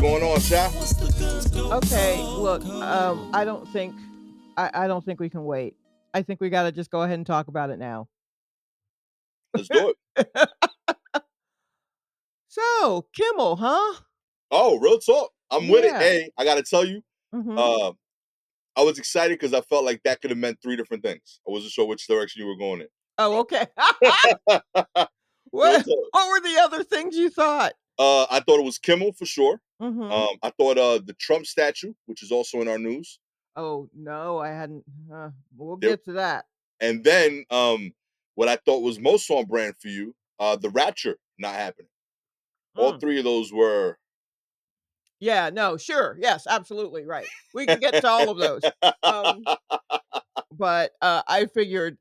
going on, Sha? Okay, look, I don't think we can wait. I think we got to just go ahead and talk about it now. Let's do it. So, Kimmel, huh? Oh, real talk. I'm with it. Yeah. Hey, I gotta tell you, Mhm. I was excited because I felt like that could have meant three different things. I wasn't sure which direction you were going in. Oh, okay. Real What talk. what were the other things you thought? I thought it was Kimmel for sure. Mhm. I thought the Trump statue, which is also in our news. Oh, no, I hadn't we'll There, get to that. and then what I thought was most on brand for you, the rapture not happening. All Mm. three of those were Yeah, no, sure. Yes, absolutely right. We can get to all of those. Um, but I figured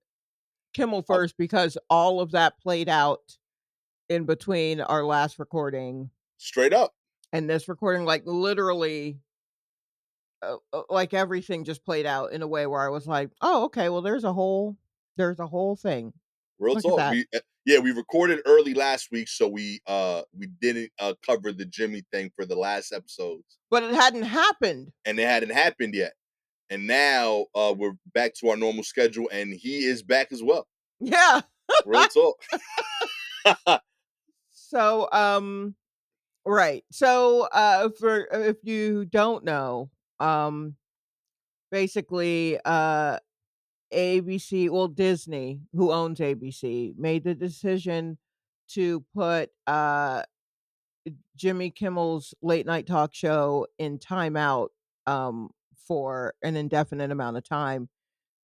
Kimmel first because all of that played out in between our last recording straight up. and this recording, like literally, like everything just played out in a way where I was like, "Oh, okay. Well, there's a whole thing. Real Look at talk. that." We recorded early last week, so we didn't cover the Jimmy thing for the last episodes, But it hadn't happened. and it hadn't happened yet. And now we're back to our normal schedule, and he is back as well. Yeah. Real talk. So, right. So, for if you don't know, um, basically, ABC, well, Disney, who owns ABC, made the decision to put Jimmy Kimmel's late night talk show in timeout for an indefinite amount of time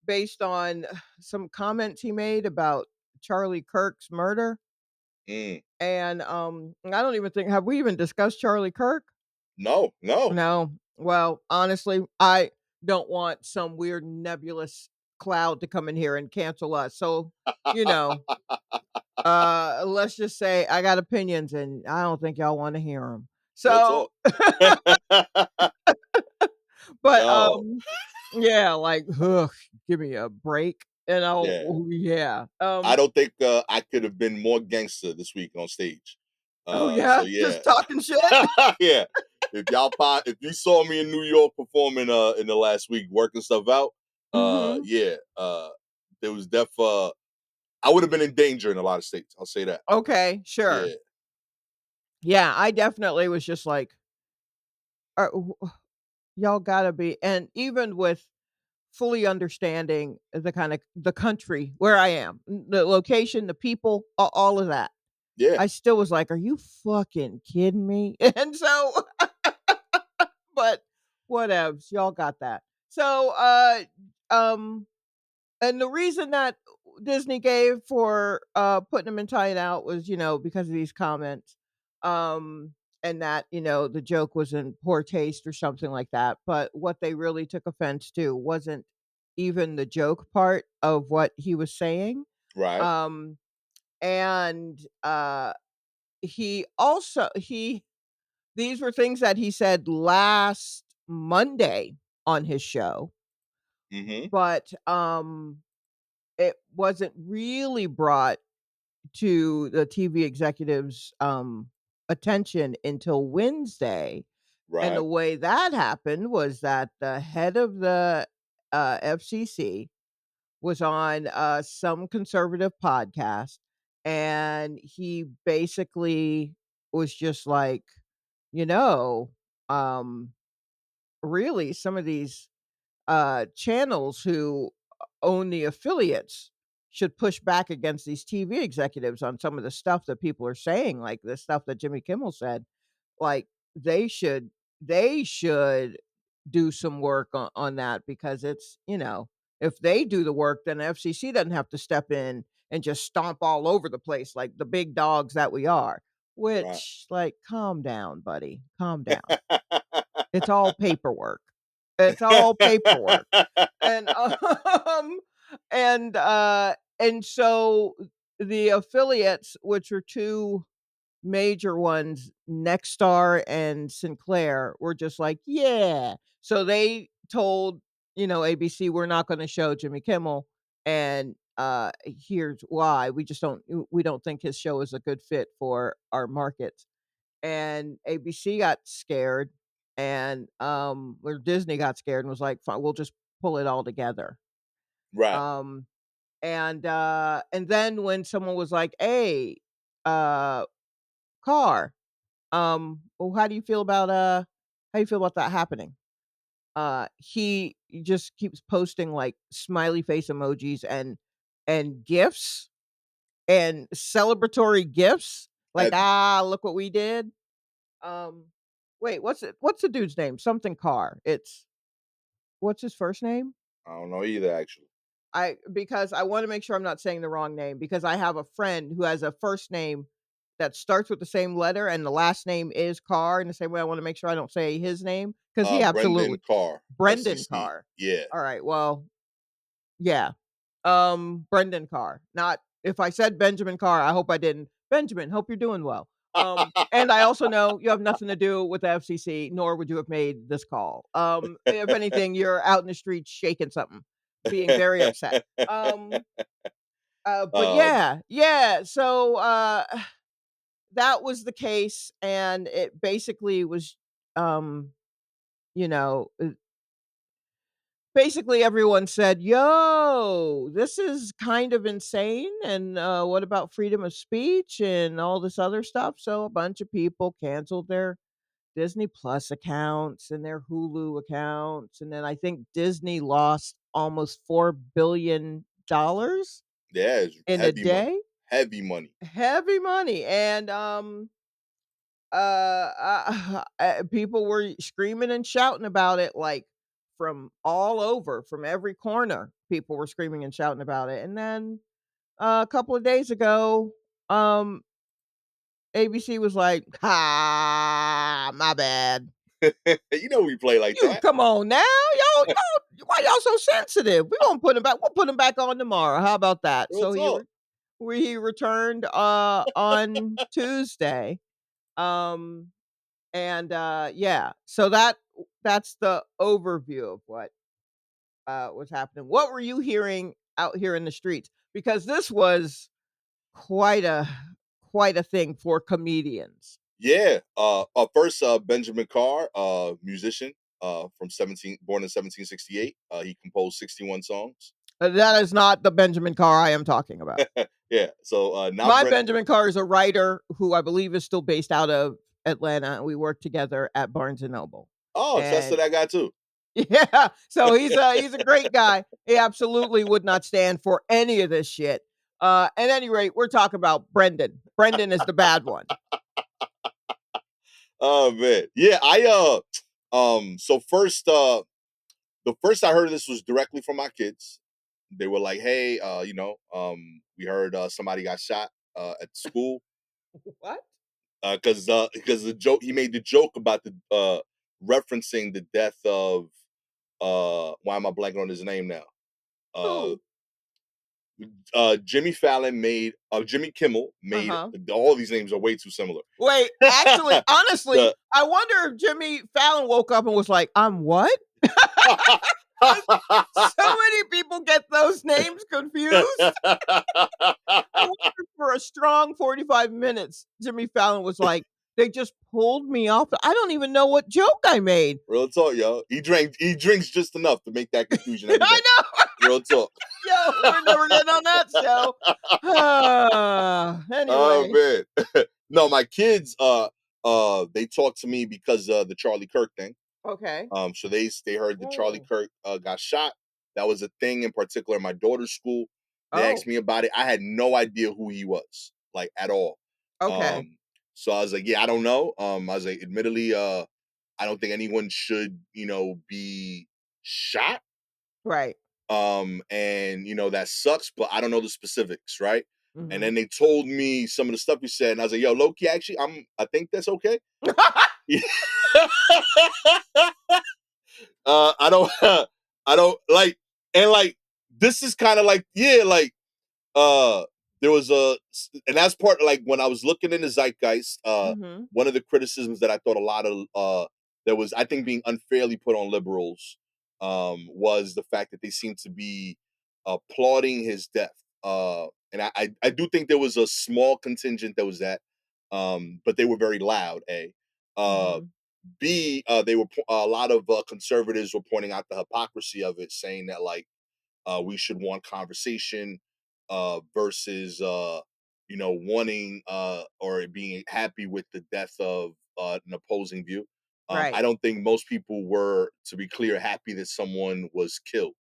based on some comments he made about Charlie Kirk's murder. Mm. And I don't even think have we even discussed Charlie Kirk? No. No. Well, honestly, I don't want some weird nebulous cloud to come in here and cancel us. So, you know, let's just say I got opinions and I don't think y'all want to hear them. Real So, talk. but No. yeah, like, ugh, give me a break. And Yeah. yeah. I don't think I could have been more gangster this week on stage. Oh So yeah, yeah. just talking shit. Yeah. If you saw me in New York performing in the last week, working stuff out, Mhm. there was I would have been in danger in a lot of states. I'll say that. Okay, Yeah. sure. Yeah, I definitely was just like, w y'all gotta be and even with fully understanding the country where I am, the location, the people, all of that. Yeah. I still was like, "Are you fucking kidding me?" And so but whatevs, y'all got that. So, um, and the reason that Disney gave for, putting him in timeout was, because of these comments, um, and that, the joke was in poor taste or something like that, but what they really took offense to wasn't even the joke part of what he was saying, Right. um, and, he also he these were things that he said last Monday on his show, Mm-hmm. but, it wasn't really brought to the TV executives' attention until Wednesday. And the Right. way that happened was that the head of the FCC was on some conservative podcast, and he basically was just like, you know, um, really, some of these channels who own the affiliates should push back against these TV executives on some of the stuff that people are saying, like the stuff that Jimmy Kimmel said. Like they should do some work on that because it's if they do the work, then the FCC doesn't have to step in and just stomp all over the place like the big dogs that we are. Right. Which, like, calm down, buddy, calm down. It's all paperwork. It's all paperwork. And, and so the affiliates, which are 2 major ones, Nexstar and Sinclair, were just like, "Yeah." So they told, ABC, "We're not gonna show Jimmy Kimmel, and, here's why. We don't think his show is a good fit for our markets." and ABC got scared, and or Disney got scared and was like, "Fine, we'll just pull it all together." Right. Um, and then when someone was like, "Hey, uh, Car, well, how do you feel about that happening?" He just keeps posting like smiley face emojis and gifs and celebratory gifts, like, Heavy. look what we did. Um, wait, what's the dude's name? Something Carr. What's his first name? I don't know either, actually. Because I wanna make sure I'm not saying the wrong name, because I have a friend who has a first name that starts with the same letter and the last name is Carr, in the same way I wanna make sure I don't say his name, because he absolutely Brendan Carr, Brendan SEC. Carr. Yeah. Alright, well, yeah. Brendan Carr, not if I said Benjamin Carr, I hope I didn't. Benjamin, hope you're doing well. And I also know you have nothing to do with the FCC, nor would you have made this call. If anything, you're out in the streets shaking something, being very upset. Um, but um, yeah. So that was the case, and it basically was, um, you know, basically everyone said, "Yo, this is kind of insane, and, what about freedom of speech and all this other stuff?" So a bunch of people canceled their Disney Plus accounts and their Hulu accounts, and then I think Disney lost almost $4 billion yeah, it's in a heavy money. day. Heavy money. Heavy money, and, people were screaming and shouting about it, like, from all over, from every corner, people were screaming and shouting about it, and then, a couple of days ago, um, ABC was like, "Ha, my bad. You know we play like You that. come on now, y'all why y'all so sensitive? We'll put him back on tomorrow, how about that?" Real So talk. he returned, on Tuesday, um and, yeah, so that's the overview of what, was happening. What were you hearing out here in the streets? Because this was quite a quite a thing for comedians. Yeah. First, Benjamin Carr, musician, born in 1768. He composed 61 songs. That is not the Benjamin Carr I am talking about. Yeah. So not My Brent. Benjamin Carr is a writer who I believe is still based out of Atlanta, and we work together at Barnes& and Noble. Oh, shots to And that guy too. yeah, so he's a great guy. He absolutely would not stand for any of this shit. At any rate, we're talking about Brendan. Brendan is the bad one. Oh man. Yeah. So the first I heard of this was directly from my kids. They were like, "Hey, we heard somebody got shot at school." What? Because the joke he made the joke about the referencing the death of why am I blanking on his name now? Uh Who? Jimmy Kimmel made Uh-huh. all these names are way too similar. Wait, actually, honestly, The I wonder if Jimmy Fallon woke up and was like, "I'm what?" 'Cause so many people get those names confused. I wonder if for a strong 45 minutes, Jimmy Fallon was like, "They just pulled me off. I don't even know what joke I made." Real talk, yo. He drinks just enough to make that confusion every day. I know. Real talk. Yo, we're never getting on that show. Oh Anyway. man. No, my kids they talked to me because the Charlie Kirk thing. Okay. So they heard that Charlie Mm. Kirk got shot. That was a thing in particular in my daughter's school. They asked Oh, me about it. I had no idea who he was, like at all. okay. Um, so I was like, yeah, I don't know. I was like, admittedly, I don't think anyone should, be shot. Right. And that sucks, but I don't know the specifics, right? And Mhm. then they told me some of the stuff he said, and I was like, yo, Loki, actually, I think that's okay. I don't I don't like and like this is kind of like yeah like there was and that's part like when I was looking in the zeitgeist Mhm. one of the criticisms that I thought a lot of that was I think being unfairly put on liberals was the fact that they seemed to be applauding his death and I do think there was a small contingent that was that but they were very loud. A, Mhm. B, they were a lot of conservatives were pointing out the hypocrisy of it, saying that like we should want conversation versus wanting or being happy with the death of an opposing view. I Right. don't think most people were, to be clear, happy that someone was killed.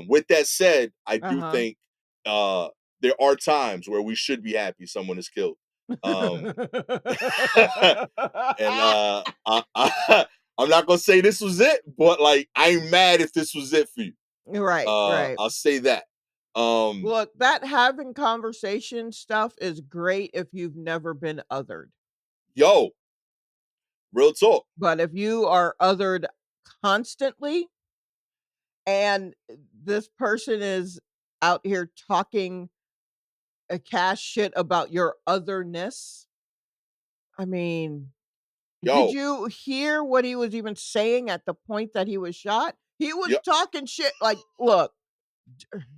With that said, I do Uh-huh. think uh, there are times where we should be happy someone is killed. Um, and I'm not gonna say this was it, but like I'm mad if this was it for you. Right, right. I'll say that. Um, Look, that having conversation stuff is great if you've never been othered. yo, real talk. But if you are othered constantly and this person is out here talking a cash shit about your otherness, I mean, did Yo, you hear what he was even saying at the point that he was shot? He was yeah, talking shit like, "Look,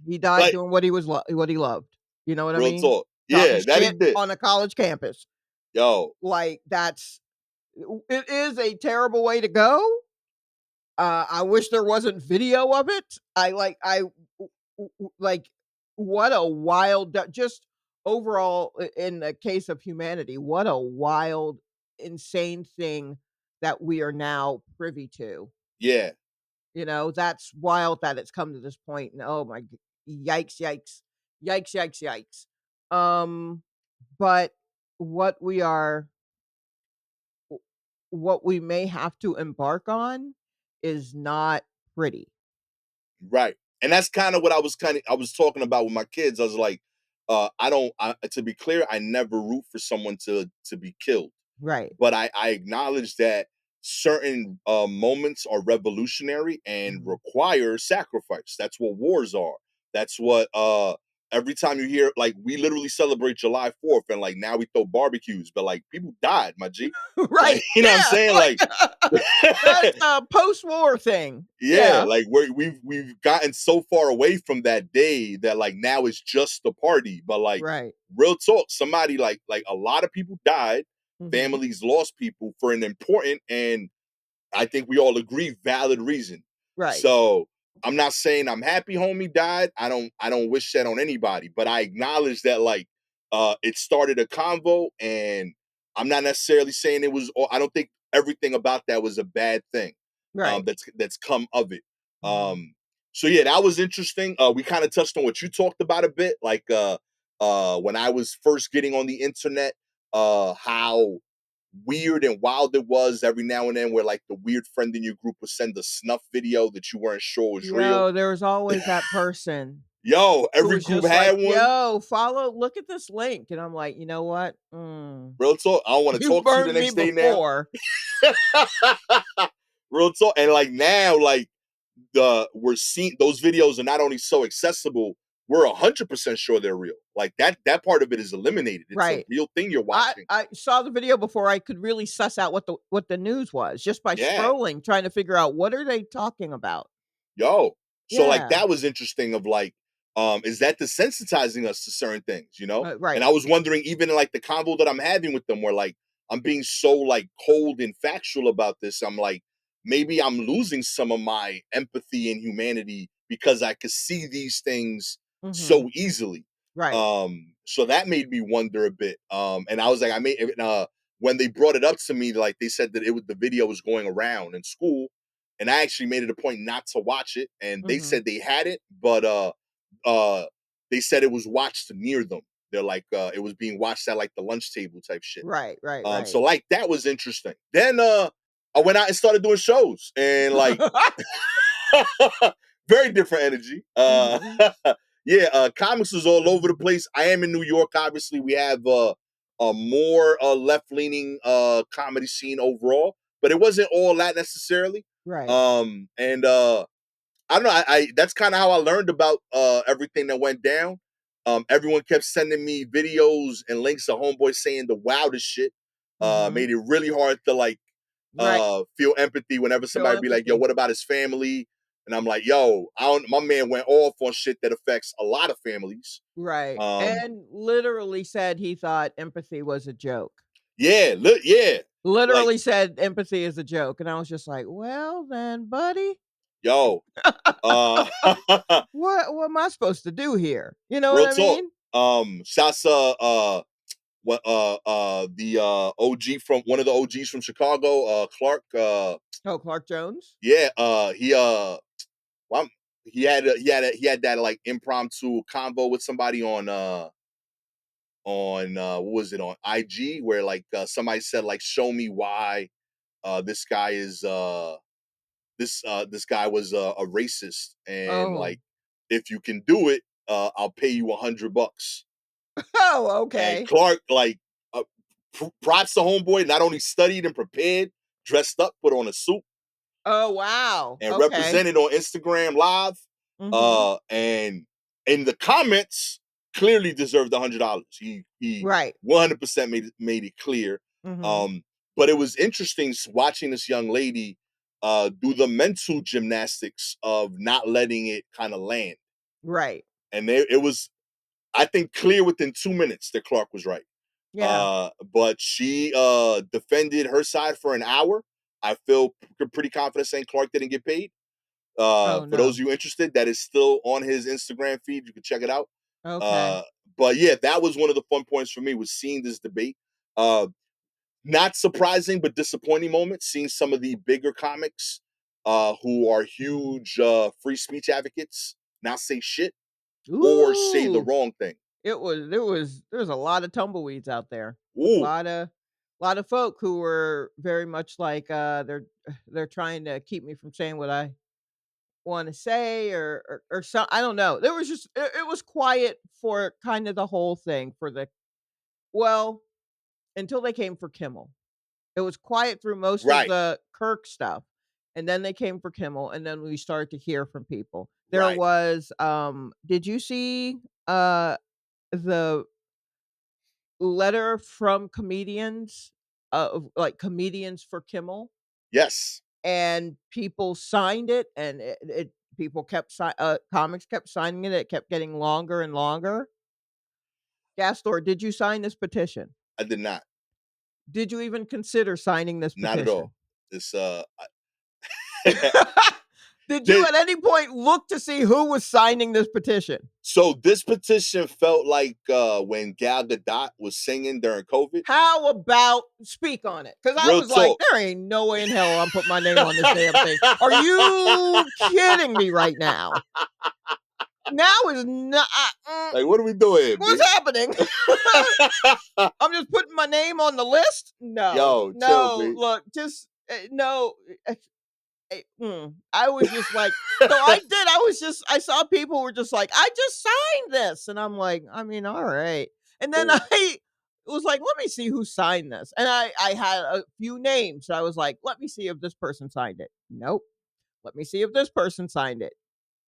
he died like doing what he loved." You know what I real mean? talk. Talking Yeah, that he shit did. on a college campus. Yo, Like, it is a terrible way to go. I wish there wasn't video of it. Like, what a wild just overall in the case of humanity, what a wild, insane thing that we are now privy to. yeah, You know, that's wild that it's come to this point, and oh my yikes, yikes, yikes, yikes, yikes. But what we are what we may have to embark on is not pretty. right. And that's kind of what I was talking about with my kids. I was like, I don't. To be clear, I never root for someone to be killed. Right. But I acknowledge that certain moments are revolutionary and Mhm. require sacrifice. That's what wars are. That's what every time you hear, like, we literally celebrate July 4th and like now we throw barbecues, but like people died, my G. Like, Right, you know what I'm yeah, saying? like, Like that's a post-war thing. yeah, Yeah. like we've gotten so far away from that day that like now it's just the party. But like Right. real talk, somebody like a lot of people died, Mhm. families lost people for an important and I think we all agree valid reason. Right. So I'm not saying I'm happy homie died. I don't wish that on anybody, but I acknowledge that like it started a convo and I'm not necessarily saying it was I don't think everything about that was a bad thing. Right. That's come of it. Mhm. So yeah, that was interesting. We kind of touched on what you talked about a bit, like when I was first getting on the internet, how weird and wild it was every now and then where like the weird friend in your group would send a snuff video that you weren't sure was real. Yo, there was always that person Yo, who every was group just like, had one. "Yo, follow look at this link," and I'm like, "You know what? Real talk. I don't want to You've talk to you the burned me next day now. before." Real talk. And like now, like we're seeing those videos are not only so accessible, we're 100% sure they're real. Like that part of it is eliminated. It's a Right. real thing you're I watching. I saw the video before I could really suss out what the news was just by Yeah. scrolling, trying to figure out what are they talking about. Yo, so like Yeah. that was interesting of like, is that desensitizing us to certain things, you know? And Right. I was wondering, even in like the convo that I'm having with them, where like I'm being so like cold and factual about this, I'm like, maybe I'm losing some of my empathy and humanity because I could see these things Mhm. so easily. Right. So that made me wonder a bit. And I was like, when they brought it up to me, like they said that the video was going around in school and I actually made it a point not to watch it. And they Mhm. said they had it, but uh, they said it was watched near them. They're like, it was being watched at like the lunch table type shit. Right, right, So right. like that was interesting. Then I went out and started doing shows, and like very different energy. Mhm. Yeah, comics is all over the place. I am in New York. Obviously, we have a more left leaning comedy scene overall, but it wasn't all that necessarily. Right. And I don't know. I that's kind of how I learned about everything that went down. Everyone kept sending me videos and links of homeboys saying the wildest shit. Mhm. Made it really hard to like Right. feel empathy whenever Feel somebody be like, "Yo, empathy. what about his family?" And I'm like, yo, my man went off on shit that affects a lot of families. Right, and literally said he thought empathy was a joke. Yeah, yeah. Like, Literally said empathy is a joke, and I was just like, "Well then, buddy, yo, uh what am I supposed to do here?" You know what real I talk. mean? Shouts what the OG from one of the OGs from Chicago, Clark. Oh, Clark Jones? Yeah, well, he had that like impromptu convo with somebody on what was it, on IG, where like somebody said like, show me why this guy is this guy was a racist, and Oh. like, if you can do it, I'll pay you $100. Oh, And okay. Clark, like, uh, props to homeboy, not only studied and prepared, dressed up, put on a suit, Oh, wow. and Okay. represented on Instagram Live. Mhm. And in the comments, clearly deserved $100. He Right. 100% made it clear. Mhm. Um, but it was interesting watching this young lady do the mental gymnastics of not letting it kind of land. Right. And it was, I think, clear within 2 minutes that Clark was right. Yeah. But she defended her side for an hour. I feel pretty confident saying Clark didn't get paid. Oh, For those no. of you interested, that is still on his Instagram feed. You can check it out. Okay. Uh, but yeah, that was one of the fun points for me, was seeing this debate. Uh, Not surprising, but disappointing moment, seeing some of the bigger comics who are huge free speech advocates not say shit or say the Ooh. wrong thing. There was a lot of tumbleweeds out there. Ooh, Lot of folk who were very much like, they're trying to keep me from saying what I wanna say or so I don't know. There was just it was quiet for kind of the whole thing for the well, until they came for Kimmel. It was quiet through most of right, the Kirk stuff, and then they came for Kimmel, and then we started to hear from people. There right. was, did you see, the letter from comedians, like, comedians for Kimmel? Yes, And people signed it, and people kept comics kept signing it, it kept getting longer and longer. Gastor, did you sign this petition? I did not. Did you even consider signing this Not at all. petition? It's Did you did, at any point look to see who was signing this petition? so this petition felt like when Gal Gadot was singing during COVID. How about speak on it? Because I Real was like, talk. "There ain't no way in hell I'm putting my name on this damn thing." Are you kidding me right now? Now is not Like, what are we doing here, B? what's happening? I'm just putting my name on the list? No. Yo, chill, No, B. look, just, no, I was just like so I saw people were just like, "I just signed this," and I'm like, I mean, alright. And then Cool. I was like, "Let me see who signed this," and I had a few names, so I was like, "Let me see if this person signed it." Nope. Let me see if this person signed it.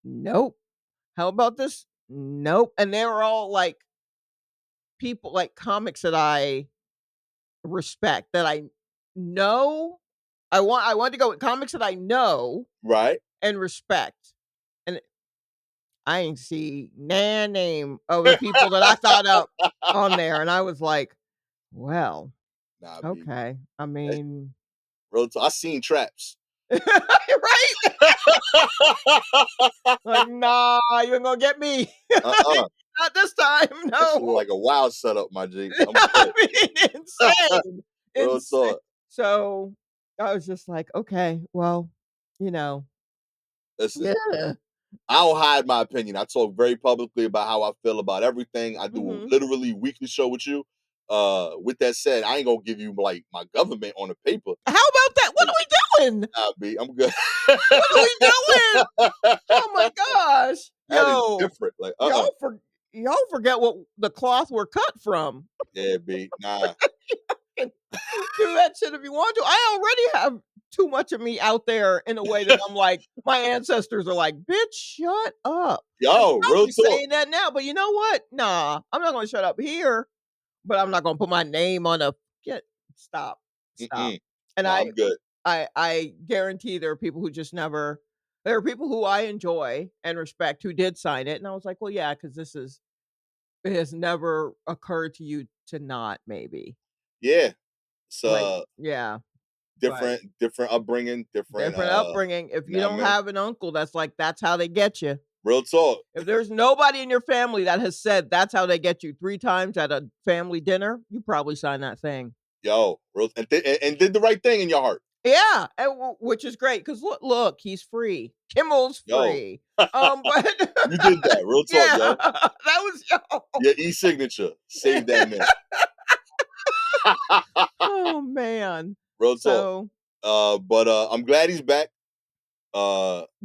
Nope. How about this? Nope. And they were all like people like comics that I respect, that I know. I want to go with comics that I know Right? and respect. And I ain't see na name of the people that I thought up on there, and I was like, "Well, Nah, B. okay." I That's mean, real talk. I seen traps. right? Like, "Nah, you ain't gonna get me. Uh-uh. Not this time, That shit look no." like a wild setup, my G. I'm I good. mean, insane, Real insane. talk. So, I was just like, "Okay, well, you know." Listen, Yeah. I don't hide my opinion. I talk very publicly about how I feel about everything. I do Mhm. literally weekly show with you. With that said, I ain't gonna give you like my government on the paper. How about that? What Like, are we doing? nah, B, I'm good. What are we doing? Oh my gosh. That is Yo, different. Like, y'all for y'all forget what the cloth we're cut from. yeah, B. Nah. And do that shit if you want to. I already have too much of me out there in a way that I'm like, my ancestors are like, "Bitch, shut up." And Yo, I'll real be talk. saying that now, but you know what? Nah, I'm not gonna shut up here, but I'm not gonna put my name on a get stop. Stop. Mm-mm. And Nah, I'm good. I guarantee there are people who just never There are people who I enjoy and respect who did sign it, and I was like, "Well, yeah, because it has never occurred to you to not maybe." Yeah. It's Like yeah, but different upbringing, different different upbringing. If you know you what I don't mean? have an uncle that's like, that's how they get you. Real talk. If there's nobody in your family that has said that's how they get you 3 times at a family dinner, you probably sign that thing. Yo, real and did the right thing in your heart. Yeah, and which is great 'cause look, he's free. Kimmel's Yo, free. But you did that. Real talk, yeah, yo. that was yo. Your e-signature. Save that man. Oh, man. Real talk. So, But I'm glad he's back.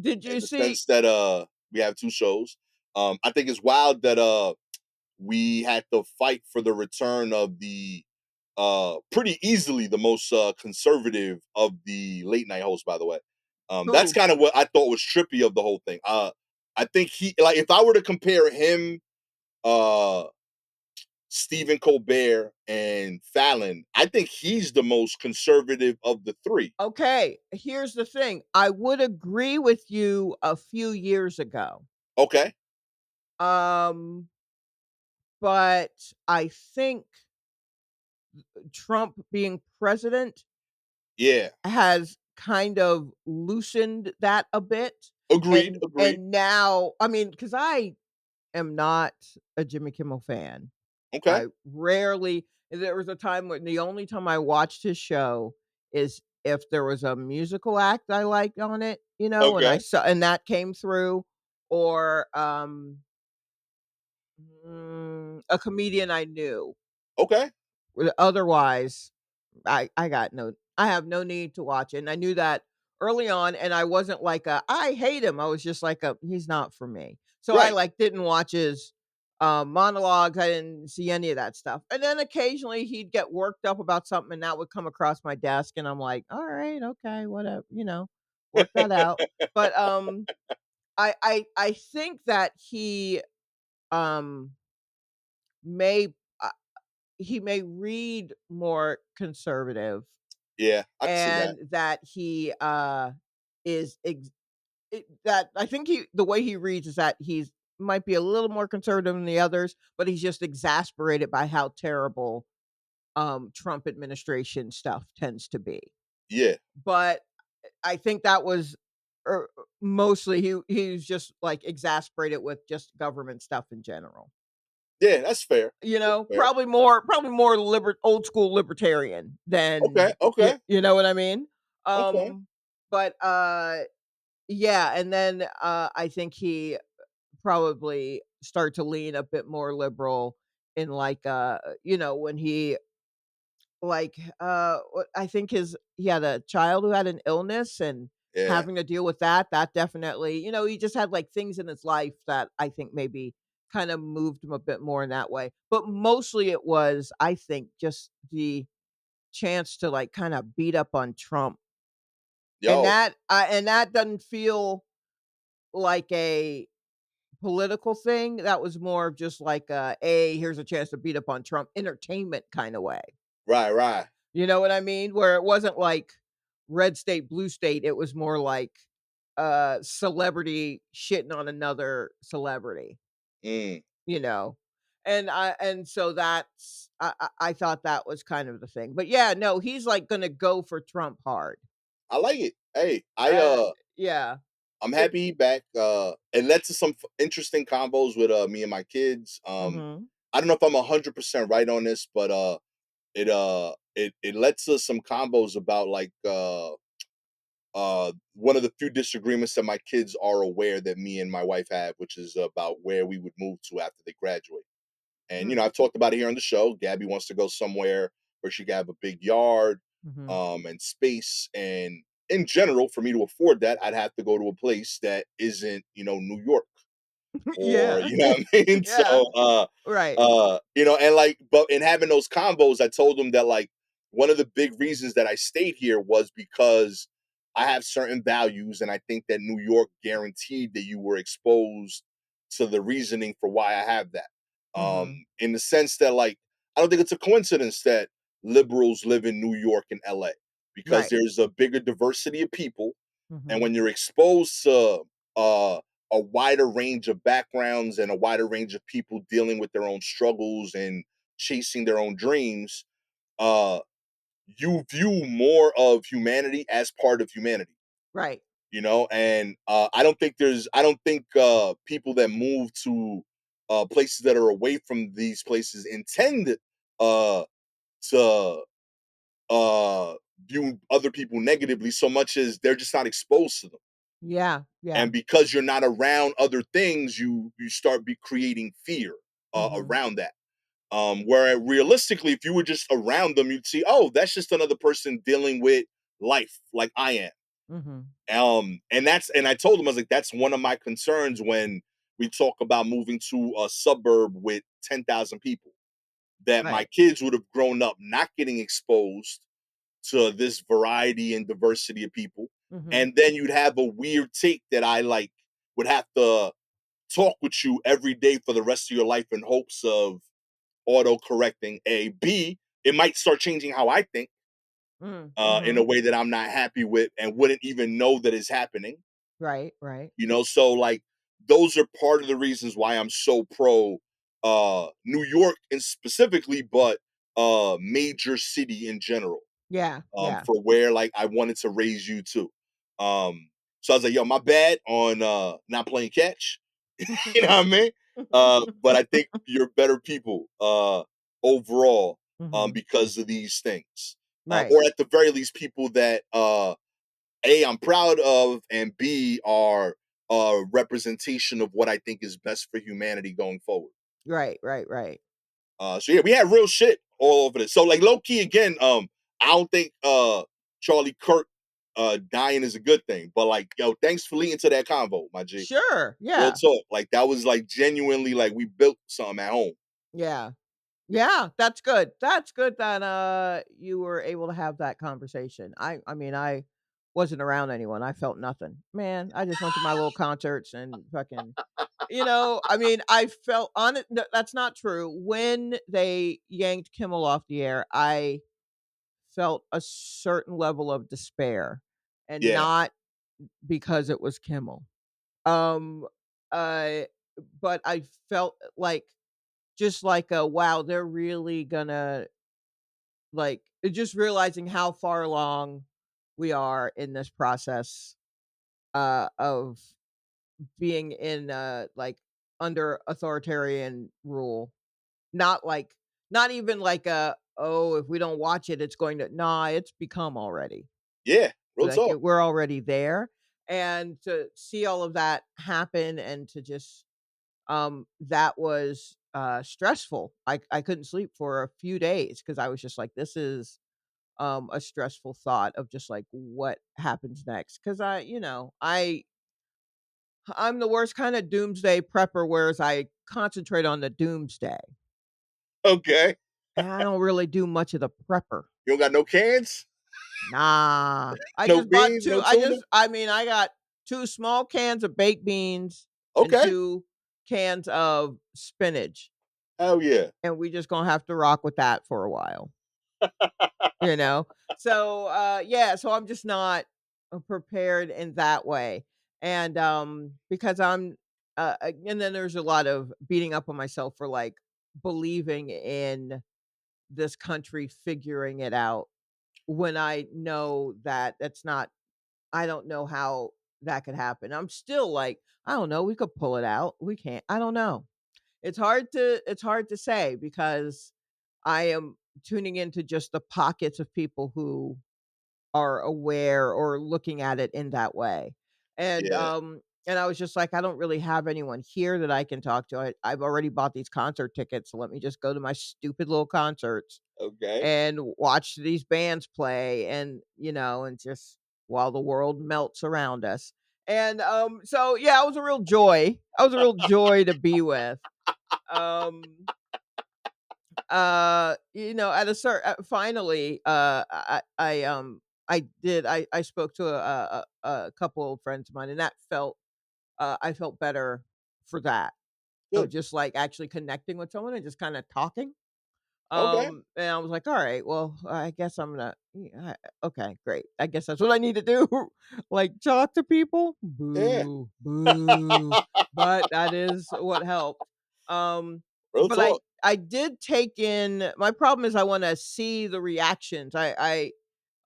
did In you the see sense that we have two shows. I think it's wild that we had to fight for the return of the pretty easily the most conservative of the late night hosts, by the way. That's who? kind of what I thought was trippy of the whole thing. I think he like if I were to compare him, uh Stephen Colbert and Fallon, I think he's the most conservative of the three. Okay, here's the thing. I would agree with you a few years ago. Okay. Um, but I think Trump being president Yeah. has kind of loosened that a bit, Agreed. Agreed. and now I mean, because I am not a Jimmy Kimmel fan. Okay. I rarely there was a time when the only time I watched his show is if there was a musical act I liked on it, and I Okay. saw and that came through, or, a comedian I knew. Okay. Otherwise, I have no need to watch it, and I knew that early on, and I wasn't like "I hate him." I was just like "He's not for me." So I, Right. like, didn't watch his, monologues, I didn't see any of that stuff, and then occasionally he'd get worked up about something, and that would come across my desk, and I'm like, "Alright, okay, whatever," work that out. But, I think that um, may uh, he may read more conservative Yeah, I can see that. and that he, is ex that I think the way he reads is that he's might be a little more conservative than the others, but he's just exasperated by how terrible, Trump administration stuff tends to be. Yeah. But I think that was, mostly he's just, like, exasperated with just government stuff in general. Yeah, that's fair. That's fair. Probably more old school libertarian Okay. than Okay. you know what I mean? Okay. But, yeah, and then, I think he probably start to lean a bit more liberal in, like, when he I think he had a child who had an illness and Yeah. having to deal with that definitely he just had, like, things in his life that I think maybe kinda moved him a bit more in that way, but mostly it was, I think, just the chance to, like, kinda beat up on Trump, Yo. and that doesn't feel like a political thing, that was more of just like here's a chance to beat up on Trump entertainment kinda way. Right. Right. You know what I mean? Where it wasn't like red state, blue state, it was more like, celebrity shitting on another celebrity, Mm, you know? And so that's I thought that was kind of the thing. But yeah, no, he's, like, gonna go for Trump hard. I like it. Hey, Uh, yeah. I'm It happy he back. It led to some interesting combos with me and my kids. Mhm. I don't know if I'm 100% right on this, but it led to some combos about like one of the few disagreements that my kids are aware that me and my wife have, which is about where we would move to after they graduate. And Mm, I've talked about it here on the show. Gabby wants to go somewhere where she can have a big yard, mhm. and space. And in general, for me to afford that, I'd have to go to a place that isn't, New York or Yeah. you know what I mean. Yeah. So, Right. and like, but in having those combos, I told them that like one of the big reasons that I stayed here was because I have certain values, and I think that New York guaranteed that you were exposed to the reasoning for why I have that. Mhm. In the sense that like I don't think it's a coincidence that liberals live in New York and LA because Right. there's a bigger diversity of people. And Mhm. when you're exposed to uh, a wider range of backgrounds and a wider range of people dealing with their own struggles and chasing their own dreams, uh, you view more of humanity as part of humanity, Right. and I don't think people that move to places that are away from these places intend uh to uh view other people negatively so much as they're just not exposed to them. Yeah, yeah. And because you're not around other things, you start be creating fear Mhm. around that. Where realistically, if you were just around them, you'd see, oh, that's just another person dealing with life like I am. Mhm. And I told him, I was like, that's one of my concerns when we talk about moving to a suburb with 10,000 people, that my Right. kids would have grown up not getting exposed to this variety and diversity of people. Mhm. And then you'd have a weird take that I like would have to talk with you every day for the rest of your life in hopes of auto correcting. B, it might start changing how I think in a Mhm. way that I'm not happy with and wouldn't even know that is happening. Right, right. So like those are part of the reasons why I'm so pro New York and specifically, but major city in general, Yeah, yeah. for where like I wanted to raise you too. So I was like, yo, my bad on not playing catch. You know what I mean? But I think you're better people overall Mhm. because of these things. Right. Or at the very least, people that A, I'm proud of, and B, are a representation of what I think is best for humanity going forward. Right, right, right. So yeah, we had real shit all over this. So like low key again, I don't think Charlie Kirk dying is a good thing. But like, yo, thanks for leading to that convo, my G. Sure, Real yeah. talk. Like that was like genuinely like we built something at home. Yeah. Yeah, that's good. That's good that, you were able to have that conversation. I mean, I wasn't around anyone, I felt nothing. Man, I just went to my little concerts and fucking I mean, I felt on it that's not true. When they yanked Kimmel off the air, I felt a certain level of despair, and Yeah. not because it was Kimmel. Um, uh, but I felt like just like a, wow, they're really gonna like just realizing how far along we are in this process of being in like under authoritarian rule. Not like not even like a, oh, if we don't watch it, it's going to, nah, it's become already. Yeah. Real Like talk. we're already there. And to see all of that happen and to just that was stressful. I couldn't sleep for a few days because I was just like, this is a stressful thought of just like what happens next. Cause I'm the worst kind of doomsday prepper, whereas I concentrate on the doomsday. Okay. And I don't really do much of the prepper. You don't got no cans? Nah. I No just bought beans? 2 No tuna? I mean, I got 2 small cans of baked beans and Okay. 2 cans of spinach, Hell yeah. and we just gonna have to rock with that for a while, you know? So, yeah, so I'm just not, prepared in that way, and, because and then there's a lot of beating up on myself for, like, believing in this country figuring it out when I know that that's not, I don't know how that could happen. I'm still like, I don't know, we could pull it out. We can't. I don't know. It's hard to say because I am tuning into just the pockets of people who are aware or looking at it in that way. And Yeah. and I was just like, I don't really have anyone here that I can talk to. I've already bought these concert tickets, so let me just go to my stupid little concerts Okay. and watch these bands play and, and just while the world melts around us. And, so yeah, it was a real joy. I was a real joy to be with. Um, at a certain finally, I spoke to a couple of friends of mine, and that felt, I felt better for that, of Good. just, like, actually connecting with someone and just kinda talking. Okay. And I was like, "All right, well, I guess I'm gonna yeah, okay, great. I guess that's what I need to do." Like, talk to people? Yeah. Boo, boo. But that is what helped. Real But talk. I did take in my problem is I wanna see the reactions. I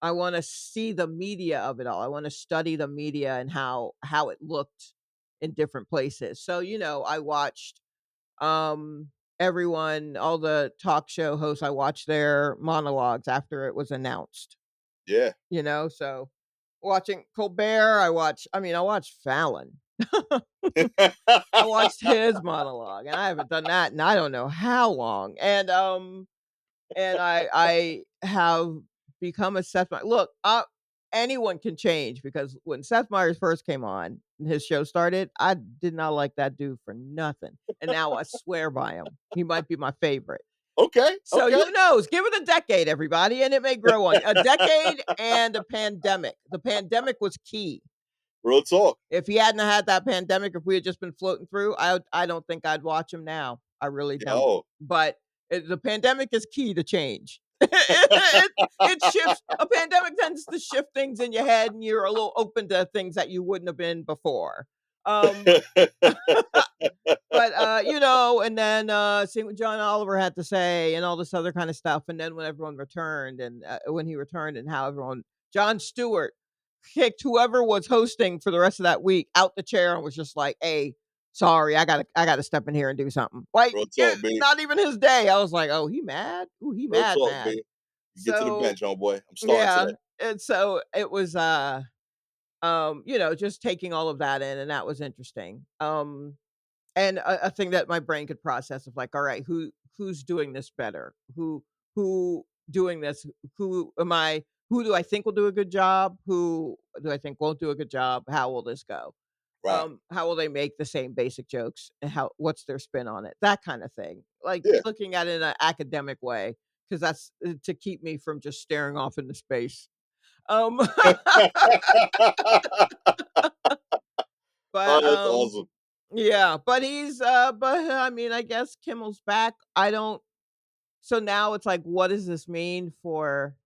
wanna see the media of it all. I wanna study the media and how it looked in different places. So, I watched um, everyone, all the talk show hosts, I watched their monologues after it was announced, Yeah. so watching Colbert, I watched Fallon. I watched his monologue, and I haven't done that in I don't know how long, and I have become a Seth Meyers look, anyone can change because when Seth Meyers first came on and his show started, I did not like that dude for nothing, and now I swear by him. He might be my favorite. Okay. So Okay. who knows? Give it a decade, everybody, and it may grow on you. A decade and a pandemic. The pandemic was key. Real talk. If he hadn't had that pandemic, if we had just been floating through, I don't think I'd watch him now. I really don't. Yo. But the pandemic is key to change. It shifts. A pandemic tends to shift things in your head, and you're a little open to things that you wouldn't have been before. Um, but and then seeing what John Oliver had to say and all this other kind of stuff, and then when everyone returned and when he returned and how everyone Jon Stewart kicked whoever was hosting for the rest of that week out the chair and was just like, "Hey, sorry, I gotta step in here and do something." Like, Real talk, B. not even his day. I was like, "Oh, he mad? Ooh, he Real mad, talk, mad." B. You get to the So bench, homeboy. I'm starting yeah, today. and so it was just taking all of that in, and that was interesting. And a thing that my brain could process of like, all right, who's doing this better? Who doing this? Who do I think will do a good job? Who do I think won't do a good job? How will this go? Right. How will they make the same basic jokes? And what's their spin on it? That kind of thing. Like Yeah. looking at it in an academic way, because that's to keep me from just staring off into space. Um, Oh, but that's awesome. yeah, but I mean, I guess Kimmel's back. I don't so now it's like, what does this mean for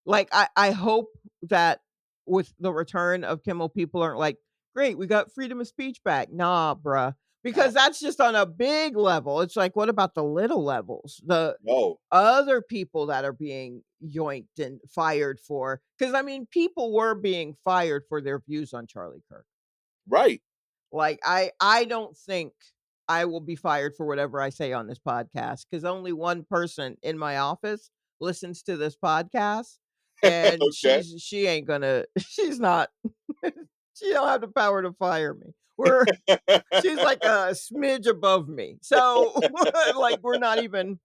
like, I hope that with the return of Kimmel, people aren't like, "Great, we got freedom of speech back." Nah, bruh, because No. that's just on a big level. It's like, what about the little levels? The No. other people that are being yoinked and fired for because I mean, people were being fired for their views on Charlie Kirk. Right. Like, I don't think I will be fired for whatever I say on this podcast because only one person in my office listens to this podcast, and Okay. she ain't gonna she's not she don't have the power to fire me. She's like a smidge above me. So, like, we're not even,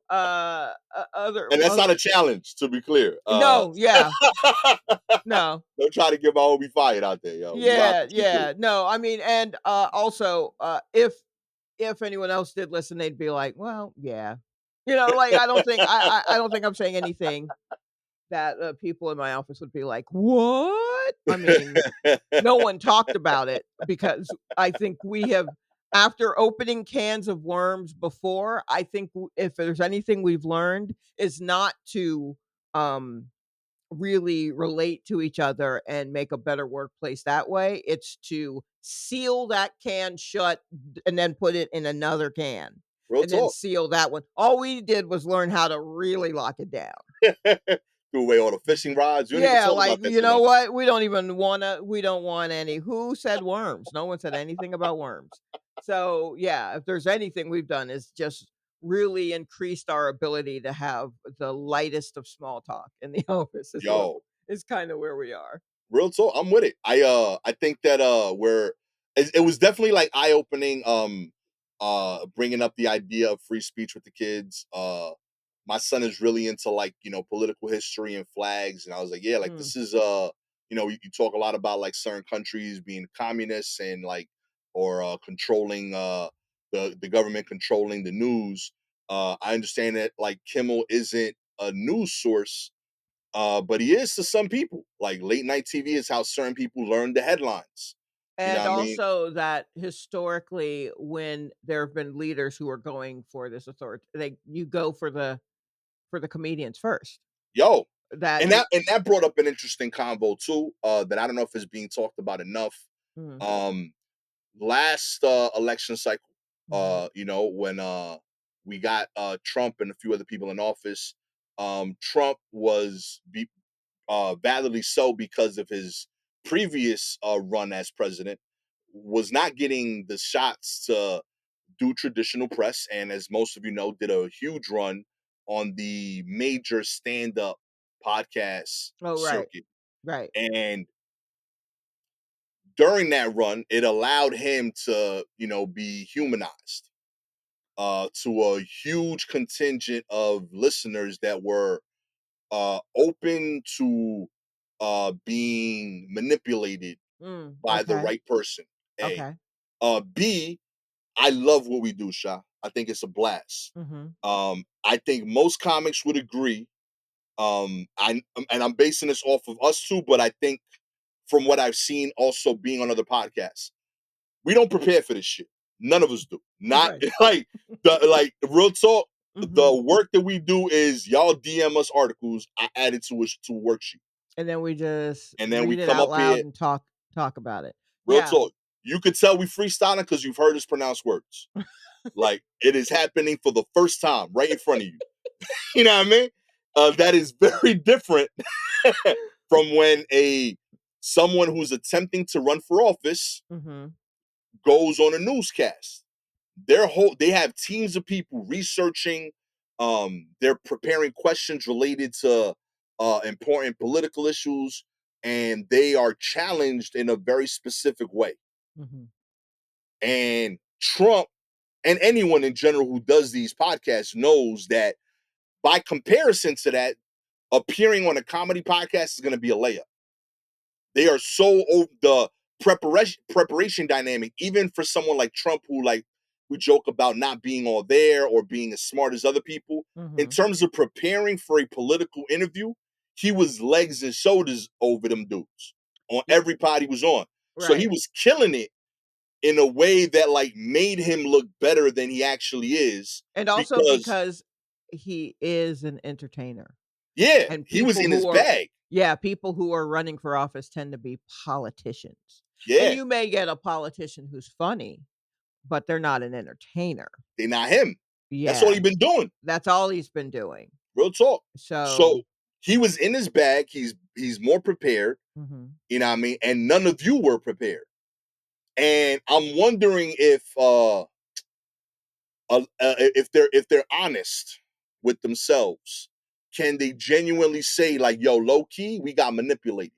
other And that's not a challenge, to be clear. no, yeah, no. Don't try to get my homie fired out there, yo. You gonna have Yeah, to stick with it. yeah. No, I mean, and, also, if anyone else did listen, they'd be like, "Well, yeah." Like, I don't think I'm saying anything that, people in my office would be like, "What?" I mean, no one talked about it because I think we have after opening cans of worms before, I think if there's anything we've learned is not to, um really relate to each other and make a better workplace that way. It's to seal that can shut and then put it in another can Real and then talk. seal that one. All we did was learn how to really lock it down. Threw away all the fishing rods. You don't even Yeah, talk like, about that you too know much. what? We don't want any. Who said worms? No one said anything about worms. So, yeah, if there's anything we've done is just really increased our ability to have the lightest of small talk in the office Yo, is kind of where we are. real talk. I'm with it. I think that it was definitely like eye opening. Bringing up the idea of free speech with the kids. My son is really into like political history and flags, and I was like, yeah, like Mm, this is you talk a lot about like certain countries being communists and like or controlling the government controlling the news. I understand that like Kimmel isn't a news source, but he is to some people. Like late night TV is how certain people learn the headlines. You know And what I mean? also that historically, when there have been leaders who are going for this authority, you go for the comedians first. Yo, That and it that brought up an interesting convo too, that I don't know if it's being talked about enough. Mhm, Um, Last election cycle, mhm. when we got Trump and a few other people in office, Trump was validly so because of his previous run as president, was not getting the shots to do traditional press, and as most of you know, did a huge run on the major stand-up podcast Oh, right, circuit. right. And during that run, it allowed him to, be humanized to a huge contingent of listeners that were open to being manipulated by the Okay, right person. A. okay. B, I love what we do, Sha. I think it's a blast. Mhm. I think most comics would agree. I'm basing this off of us too, but I think from what I've seen, also being on other podcasts, we don't prepare for this shit. None of us do. Not Right. like real talk. Mhm. The work that we do is y'all DM us articles. I add it to a worksheet, And then we just and then we read it come out up loud here. and talk about it. Real Yeah. talk. You could tell we freestyling because you've heard us pronounce words. Like it is happening for the first time right in front of you. You know what I mean? That is very different from when a someone who's attempting to run for office Mhm. goes on a newscast. They have teams of people researching. They're preparing questions related to important political issues, and they are challenged in a very specific way. Mhm. And Trump and anyone in general who does these podcasts knows that by comparison to that, appearing on a comedy podcast is going to be a layup. They are so over the preparation dynamic, even for someone like Trump, who like we joke about not being all there or being as smart as other people. In Mhm. terms of preparing for a political interview, he was legs and shoulders over them dudes on Y every pod he was on. So he Right. was killing it in a way that like made him look better than he actually is. And also Because because he is an entertainer, yeah, and he was people in his who are bag. yeah, people who are running for office tend to be politicians. And Yeah, you may get a politician who's funny, but they're not an entertainer. they not him. That's all Yeah, he been doing. that's all he's been doing. Real talk. So So he was in his bag. He's more prepared. mhm. You know what I mean? And none of you were prepared. And I'm wondering if they're honest with themselves, can they genuinely say like, "Yo, low key, we got manipulated.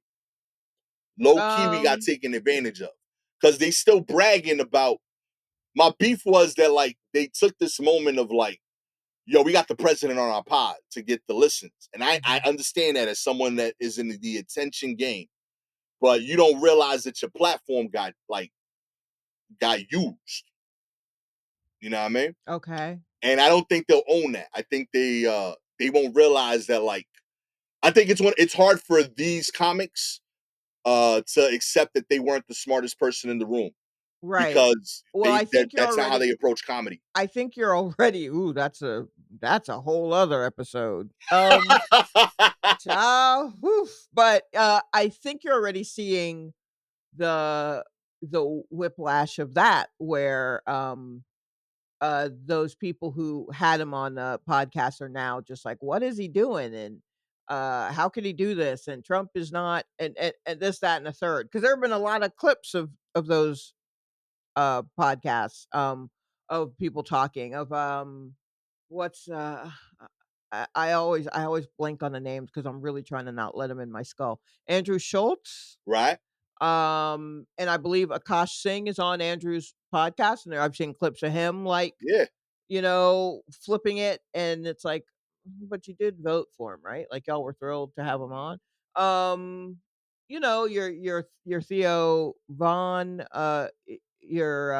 Low key, we got Um, taken advantage of." Because they still bragging about. My beef was that like they took this moment of like, yo, we got the president on our pod to get the listens. And I mhm. understand that as someone that is in the attention game, but you don't realize that your platform got used. You know what I mean? Okay. And I don't think they'll own that. I think they won't realize that like I think it's hard for these comics to accept that they weren't the smartest person in the room Right. because Well, that's not how they approach comedy. I think you're already ooh, that's a whole other episode. Woof, but, I think you're already seeing the whiplash of that where, those people who had him on the podcast are now just like, "What is he doing?" And, "How could he do this?" And Trump is not and this, that, and the third. Because there have been a lot of clips of those, podcasts, of people talking of, what's, I always blank on the names because 'cause I'm really trying to not let them in my skull. Andrew Schultz, Right? and I believe Akash Singh is on Andrew's podcast, and I've seen clips of him, like, Yeah. flipping it, and it's like, "But you did vote for him, right? Like, y'all were thrilled to have him on." Um, your Theo Vaughn, your,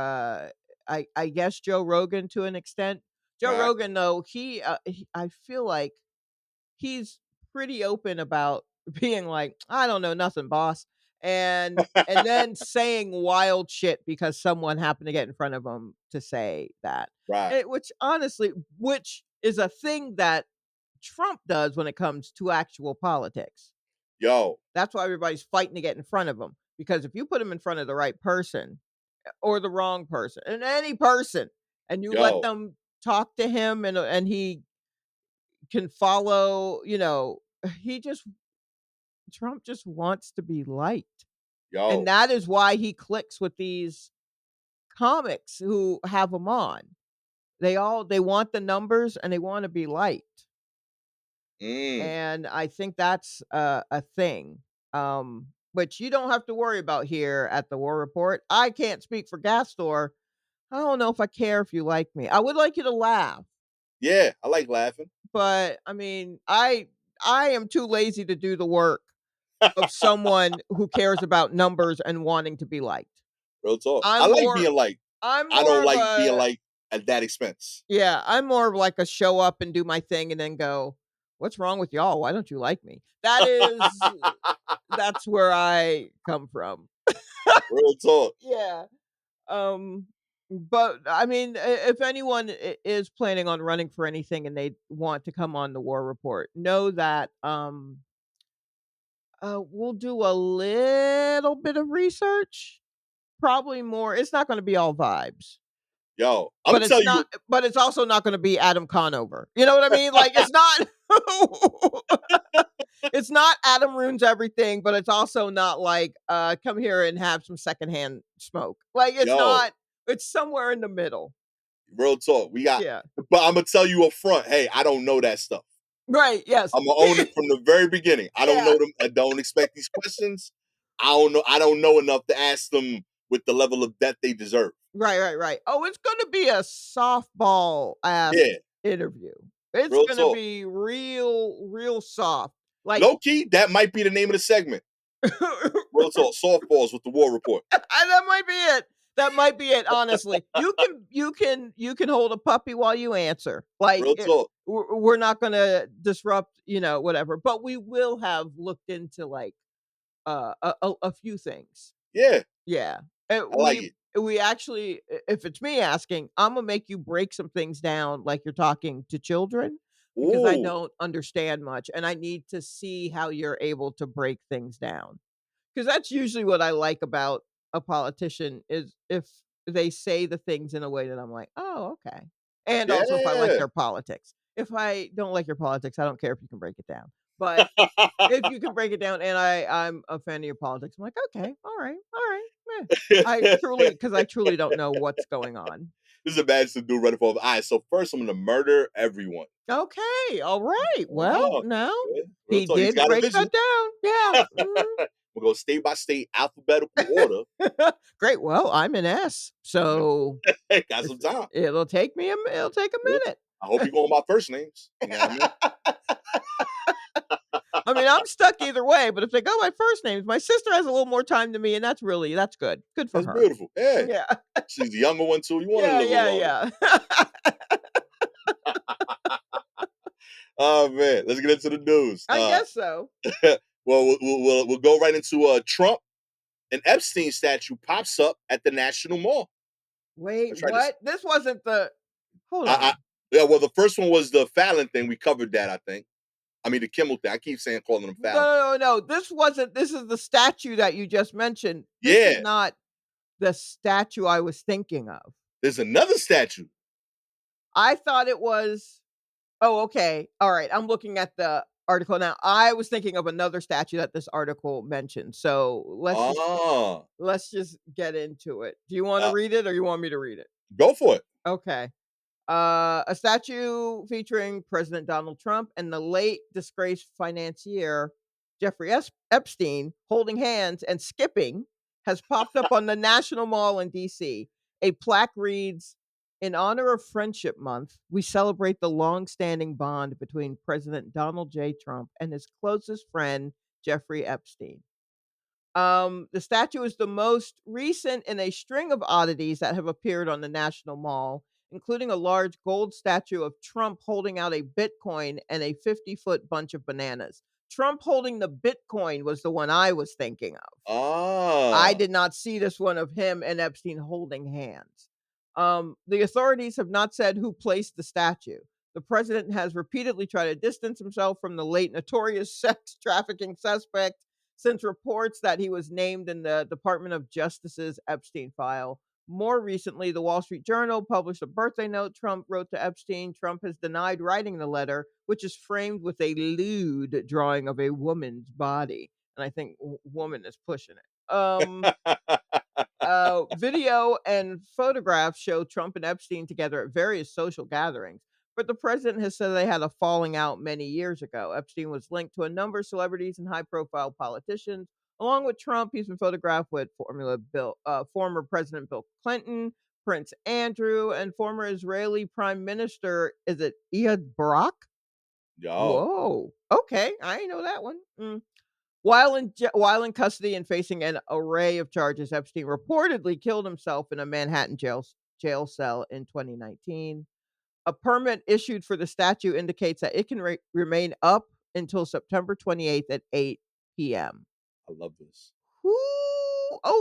I guess Joe Rogan to an extent. Joe Right. Rogan, though, I feel like he's pretty open about being like, "I don't know nothing, boss." and then saying wild shit because someone happened to get in front of him to say that. Right. Which honestly, which is a thing that Trump does when it comes to actual politics. Yo, That's why everybody's fighting to get in front of him, because if you put him in front of the right person or the wrong person, and any person, and you let yo, them talk to him and he can follow, he just Trump just wants to be liked. And yo. that is why he clicks with these comics who have him on. They want the numbers and they wanna be liked. Mm. And I think that's a thing, which you don't have to worry about here at the War Report. I can't speak for Gastor. I don't know if I care if you like me. I would like you to laugh, Yeah, I like laughing. but I mean, I am too lazy to do the work of someone who cares about numbers and wanting to be liked. Real talk. I I'm like more being liked. I'm I more don't of like being a liked at that expense. Yeah, I'm more of like a show up and do my thing and then go, "What's wrong with y'all? Why don't you like me?" That's where I come from. Real talk. Yeah. Um, but I mean, if anyone is planning on running for anything and they want to come on the War Report, know that we'll do a little bit of research. Probably more. It's not going to be all vibes. Yo, I'm gonna tell you. But it's also not gonna be Adam Conover. You know what I mean? Like, it's not it's not Adam ruins everything, but it's also not like, come here and have some secondhand smoke. Like, Yo, it's somewhere in the middle. real talk. We got, Yeah. but I'm gonna tell you up front. Hey, I don't know that stuff. Right, yes. I'm gonna own it from the very beginning. I don't Yeah. know them. I don't expect these questions. I don't know. I don't know enough to ask them with the level of depth they deserve. Right, right, right. Oh, it's gonna be a softball ass Yeah, interview. It's real gonna talk. be real, real soft. Like Low key, that might be the name of the segment. Real talk. Softballs with the War Report. That might be it. That might be it, honestly. You can hold a puppy while you answer. Like, Real talk. we're not gonna disrupt, whatever, but we will have looked into, like, a few things. Yeah, Yeah. I like it. We actually, if it's me asking, Imma make you break some things down like you're talking to children, because I Ooh, don't understand much, and I need to see how you're able to break things down. 'Cause that's usually what I like about a politician is if they say the things in a way that I'm like, "Oh, okay." And also if I like yeah. their politics. If I don't like your politics, I don't care if you can break it down. But if you can break it down and I'm a fan of your politics, I'm like, "Okay, all right, meh." I truly don't know what's going on. This is a bad to do running for. All right, so first I'm gonna murder everyone. Okay, all right. Well, Oh, no, yeah. Real he talk. He's did got a break vision. that down. Yeah, mhm. We'll go state by state, alphabetical order. Great, well, I'm an S, so Got some time. it'll take a Real talk. minute. I hope you go on my first names. You know what I mean? I mean, I'm stuck either way, but if they go by first names, my sister has a little more time than me, and that's good. Good for That's her. beautiful. Yeah. Yeah. She's the younger one too. You want to Yeah, live a little yeah, longer. yeah. Oh man, let's get into the news. I guess so. Well, we'll go right into Trump. An Epstein statue pops up at the National Mall. Wait, I tried to. what? This wasn't the Hold I on. yeah. Well, the first one was the Fallon thing. We covered that. I think. I mean the Kimmel thing. I keep saying calling them No, Fallon. no, no, no. This is the statue that you just mentioned. This is Yeah. not the statue I was thinking of. There's another statue. I thought it was Oh, okay. All right. I'm looking at the article now. I was thinking of another statue that this article mentioned. So Ah, let's just get into it. Do you want to uh, read it or you want me to read it? go for it. Okay. A statue featuring President Donald Trump and the late disgraced financier Jeffrey Epstein holding hands and skipping has popped up on the National Mall in DC. A plaque reads, "In honor of Friendship Month, we celebrate the long-standing bond between President Donald J. Trump and his closest friend, Jeffrey Epstein." The statue is the most recent in a string of oddities that have appeared on the National Mall, including a large gold statue of Trump holding out a Bitcoin and a 50-foot bunch of bananas. Trump holding the Bitcoin was the one I was thinking of. I Ah. did not see this one of him and Epstein holding hands. The authorities have not said who placed the statue. The president has repeatedly tried to distance himself from the late notorious sex trafficking suspect since reports that he was named in the Department of Justice's Epstein file. More recently, the Wall Street Journal published a birthday note Trump wrote to Epstein. Trump has denied writing the letter, which is framed with a lewd drawing of a woman's body. And I think woman is pushing it. Video and photographs show Trump and Epstein together at various social gatherings, but the president has said they had a falling out many years ago. Epstein was linked to a number of celebrities and high profile politicians. Along with Trump, he's been photographed with former President Bill Clinton, Prince Andrew, and former Israeli Prime Minister, is it Ehud Barak? Yo. Whoa. Okay. I didn't know that one. While in custody and facing an array of charges, Epstein reportedly killed himself in a Manhattan jail cell in 2019. A permit issued for the statue indicates that it can remain up until September 28th at 8 p.m. I love this. Who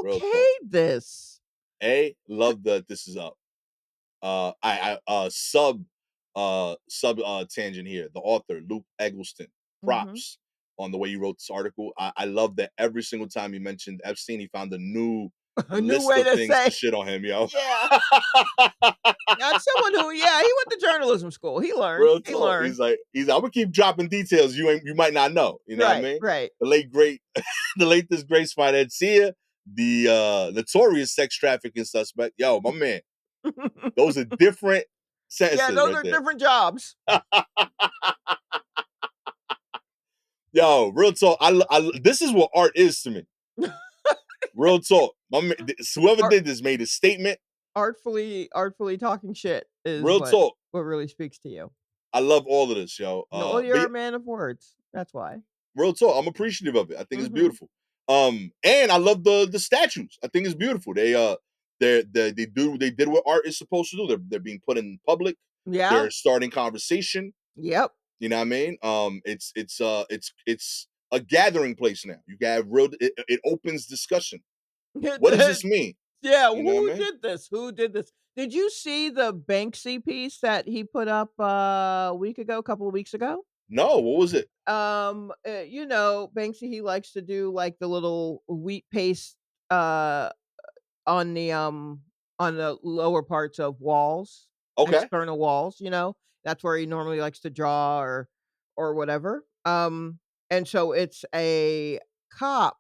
Real talk. okayed this? Love that this is up. I sub tangent here. The author, Luke Eggleston, Mhm. props on the way you wrote this article. I love that every single time you mentioned Epstein, he found a new A new list way of to things to say, shit on him, yo. yeah. That's someone who, yeah, he went to journalism school. He learned. Real He talk. learned. He's like, I'm gonna keep dropping details you might not know. You know what I Right, mean? right. The late great the latest Grace Financier, the notorious sex trafficking suspect. Yo, my man. Those are different Yeah, sentences those right are there. different jobs. Yo, real talk. This is what art is to me. Real talk. My man, whoever Art did this made a statement. artfully talking shit is Real talk. what really speaks to you. I love all of this, yo. No, But you're yeah, a man of words. That's why. real talk. I'm appreciative of it. I think it's Mhm. beautiful. And I love the statues. I think it's beautiful. They did what art is supposed to do. They're being put in public. Yeah. They're starting conversation. Yep. You know what I mean? It's a gathering place now. You got real. It opens discussion. What does this mean? Yeah, You know what I who mean? did this? Who did this? Did you see the Banksy piece that he put up a week ago, a couple of weeks ago? No, what was it? Banksy, he likes to do like the little wheat paste uh on the lower parts of walls, Okay. external walls, That's where he normally likes to draw or whatever. And so it's a cop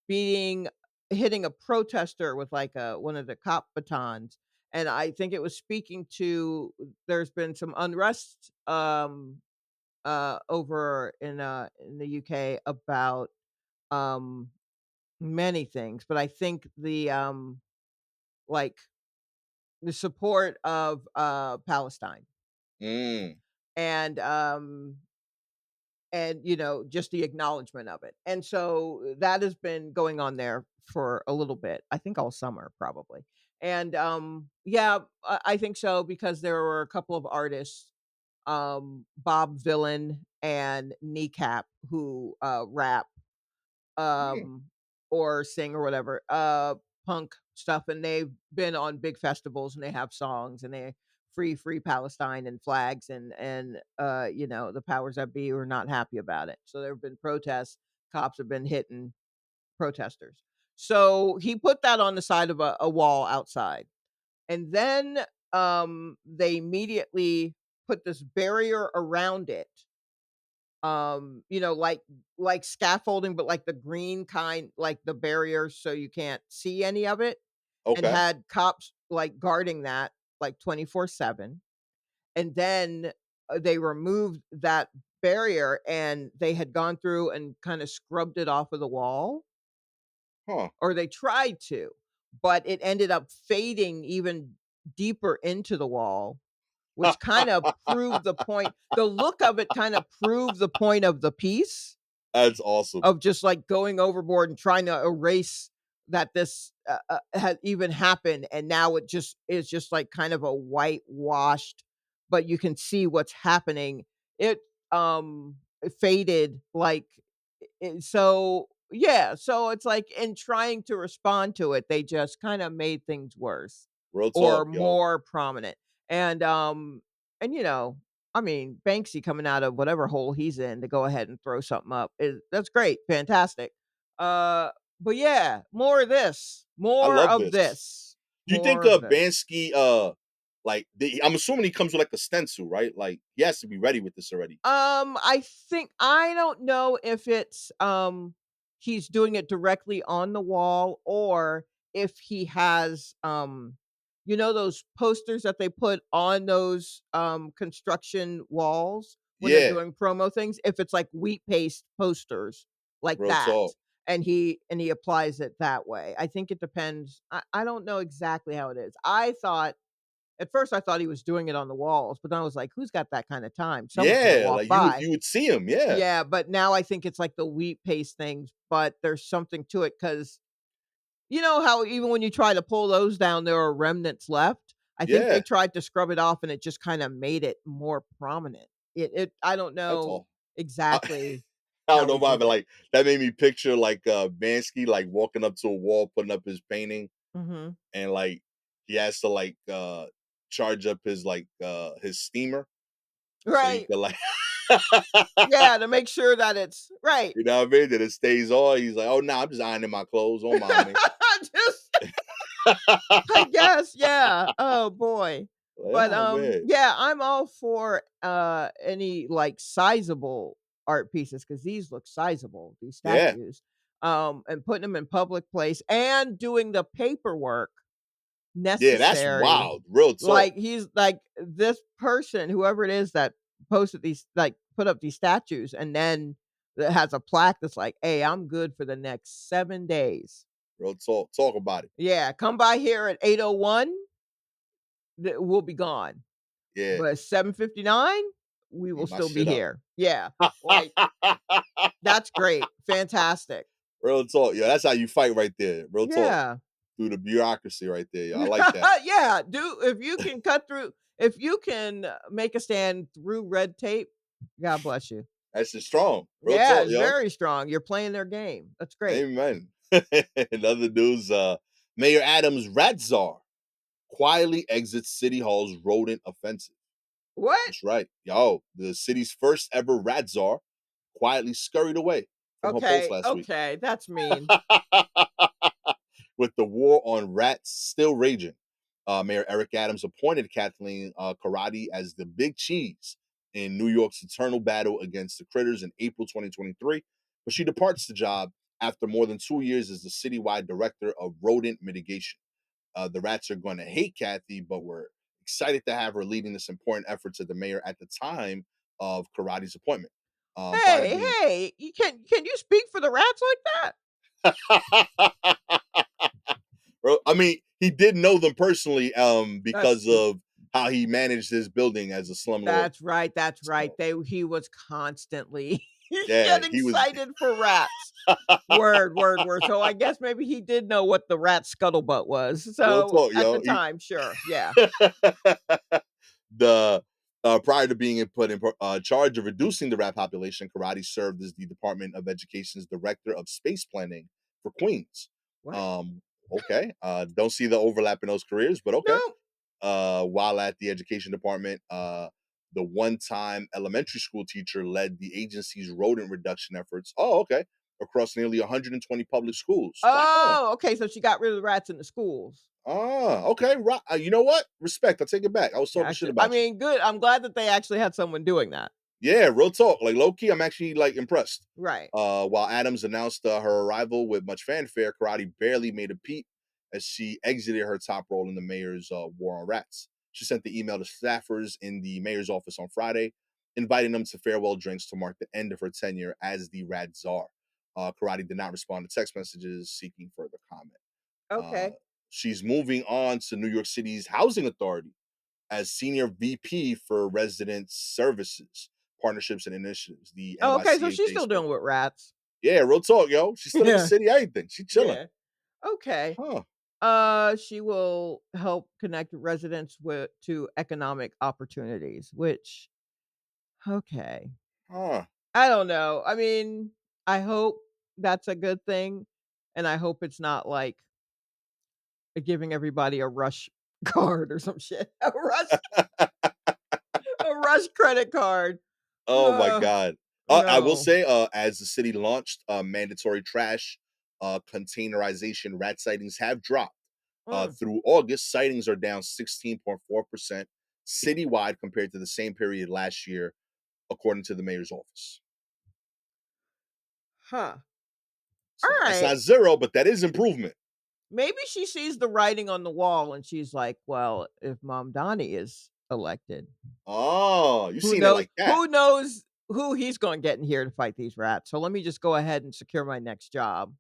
beating hitting a protester with like one of the cop batons. And I think it was speaking to there's been some unrest over in the UK about um many things, but I think like the support of Palestine Mm, and just the acknowledgement of it. And so that has been going on there for a little bit. I think all summer probably. And yeah, I think so because there were a couple of artists, Bob Villain and Kneecap, who rap mm, um, or sing or whatever, punk stuff, and they've been on big festivals and they have songs and they free Palestine and flags and the powers that be were not happy about it. So there have been protests. Cops have been hitting protesters. So he put that on the side of a wall outside, and then they immediately put this barrier around it, like scaffolding, but like the green kind, like the barrier so you can't see any of it, and okay. had cops like guarding that like 24/7. And then they removed that barrier and they had gone through and kind of scrubbed it off of the wall, Huh. or they tried to, but it ended up fading even deeper into the wall, which kind of proved the point. The look of it kind of proved the point of the piece That's awesome. of just like going overboard and trying to erase that this had even happened, and now it just is just like kind of a whitewashed, but you can see what's happening. It faded, like, so yeah, so it's like in trying to respond to it, they just kinda made things worse Real or talk, yo. more prominent, and, you know, I mean, Banksy coming out of whatever hole he's in to go ahead and throw something up is that's great, fantastic, uh, but yeah, I more love of this. this, Do you think more of this. Bansky like I'm assuming he comes with like a stencil, right? Like he has to be ready with this already. I think I don't know if it's, he's doing it directly on the wall or if he has, you know, those posters that they put on those, construction walls when they're Yeah, doing promo things, if it's like wheat paste posters like real that, talk. and he applies it that way. I think it depends. I don't know exactly how it is. I thought at first, I thought he was doing it on the walls, but then I was like, "Who's got that kinda time? Someone's gonna Yeah, walk like by." you would see him. Yeah, Yeah, but now I think it's like the wheat paste things, but there's something to it because you know how even when you try to pull those down, there are remnants left? I think they yeah. tried to scrub it off, and it just kinda made it more prominent. I don't That's know all. I, exactly I don't how know he why, did but it. like that made me picture like Bansky like walking up to a wall, putting up his painting, Mhm. and like he has to like charge up his steamer so he Right. could like Yeah, to make sure that it's right. you know what I mean? That it stays on. He's like, oh no, I'm just ironing my clothes. Don't mind me. Just I guess, yeah. Oh, boy. Like, But, oh man. yeah, I'm all for, any, like, sizable art pieces because these look sizable, these Yeah. statues, and putting them in public place and doing the paperwork Yeah, that's necessary. wild. Real talk. Like, he's like, this person, whoever it is that posted these like, put up these statues and then that has a plaque that's like, "Hey, I'm good for the next 7 days." Real talk. Talk about it. Yeah, come by here at 8:01, we'll be gone. Yeah. But 7:59, we will Eat my still be shit up. here. Yeah, like, that's great, fantastic. Real talk. Yeah, that's how you fight right there. Real talk. Yeah. Through the bureaucracy right there. Yeah, I like that. Yeah, do if you can cut through if you can, make a stand through red tape, God bless you. That's just strong. Real Yeah, talk, it's yo. very strong, you're playing their game, that's great. Amen. In other news, Mayor Adams' rat czar quietly exits City Hall's rodent offensive. What? That's right. Yo, the city's first ever rat czar quietly scurried away from her post Okay, last week. okay, that's mean. With the war on rats still raging, Mayor Eric Adams appointed Kathleen Karate as the big cheese in New York's eternal battle against the critters in April 2023, but she departs the job after more than 2 years as the citywide director of rodent mitigation. The rats are going to hate Kathy, but we're excited to have her leading this important effort to the mayor at the time of Karate's appointment. Prior to Hey, being hey, you can you speak for the rats like that? Bro, I mean, he did know them personally, That's because true. of how he managed his building as a slumlord. That's right, So, he was constantly yeah, getting he was excited for rats. Word, word, word. So I guess maybe he did know what the rat scuttlebutt was. real So talk, at the yo. time, sure, yeah. The prior to being put in charge of reducing the rat population, Karate served as the Department of Education's director of space planning for Queens. What? Um, okay, don't see the overlap in those careers, but okay. No. While at the education department, the one-time elementary school teacher led the agency's rodent reduction efforts. Oh, okay, across nearly 120 public schools. Wow. Oh, okay, so she got rid of the rats in the schools. Ah, okay. Right. You know what? Respect. I take it back. I was talking shit Gotcha. I about you. mean, good. I'm glad that they actually had someone doing that. Yeah, real talk. Like low key, I'm actually like impressed. Right. While Adams announced her arrival with much fanfare, Karate barely made a peep as she exited her top role in the mayor's war on rats. She sent the email to staffers in the mayor's office on Friday, inviting them to farewell drinks to mark the end of her tenure as the rat czar. Karate did not respond to text messages seeking further comment. Uh, Okay. she's moving on to New York City's housing authority as senior VP for resident services, partnerships, and initiatives. The Oh, okay, so NYCA she's still based. dealing with rats. Yeah, real talk, yo. She's still in the Yeah. city, everything. She chilling. Yeah. Okay. Huh. She will help connect residents with to economic opportunities, which okay. Huh. I don't know. I mean, I hope that's a good thing, and I hope it's not like giving everybody a Rush card or some shit. A Rush credit card. Oh my Ugh, god. I will no. say, as the city launched, mandatory trash containerization, rat sightings have dropped. Mm. Through August, sightings are down 16.4% citywide compared to the same period last year, according to the mayor's office. Huh. So that's Alright. not zero, but that is improvement. Maybe she sees the writing on the wall and she's like, "Well, if Mom Donnie is elected, Oh, you who seen it knows like that. who knows who he's gonna get in here to fight these rats, so let me just go ahead and secure my next job."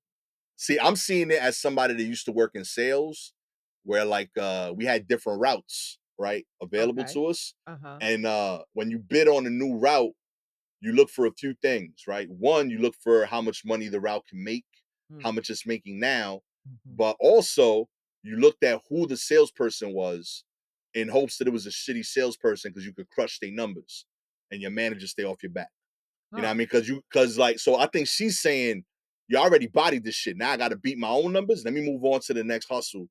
See, I'm seeing it as somebody that used to work in sales, where like we had different routes, right, available Okay. to us. Uh-huh. And when you bid on a new route, you look for a few things, right? One, you look for how much money the route can make, Mm, how much it's making now, mhm. but also you looked at who the salesperson was in hopes that it was a shitty salesperson because you could crush their numbers and your manager stay off your back. You know what Huh. I mean? Because like, so I think she's saying, you already bodied this shit. Now I got to beat my own numbers. Let me move on to the next hustle.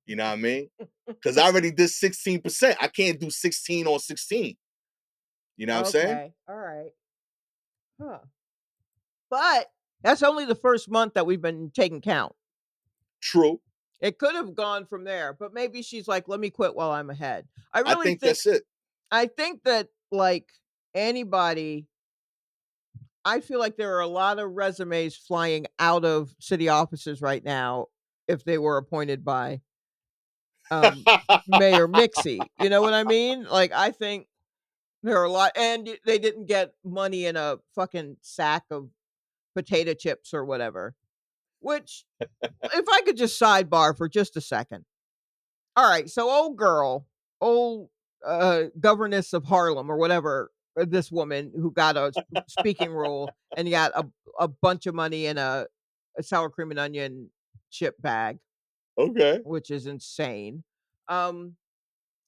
You know what I mean? Because I already did 16%. I can't do 16 on 16. You know what I'm saying? Okay. Alright. Huh. But that's only the 1st month that we've been taking count. True. It could have gone from there, but maybe she's like, "Let me quit while I'm ahead." I I really think think that's it. I think that, like, anybody I feel like there are a lot of resumes flying out of city offices right now if they were appointed by, um, Mayor Mixie, you know what I mean? Like, I think there are a lot and they didn't get money in a fucking sack of potato chips or whatever, which if I could just sidebar for just a second. Alright, so old girl, old, governess of Harlem or whatever, this woman who got a speaking role and got a bunch of money in a sour cream and onion chip bag, Okay. which is insane. Um,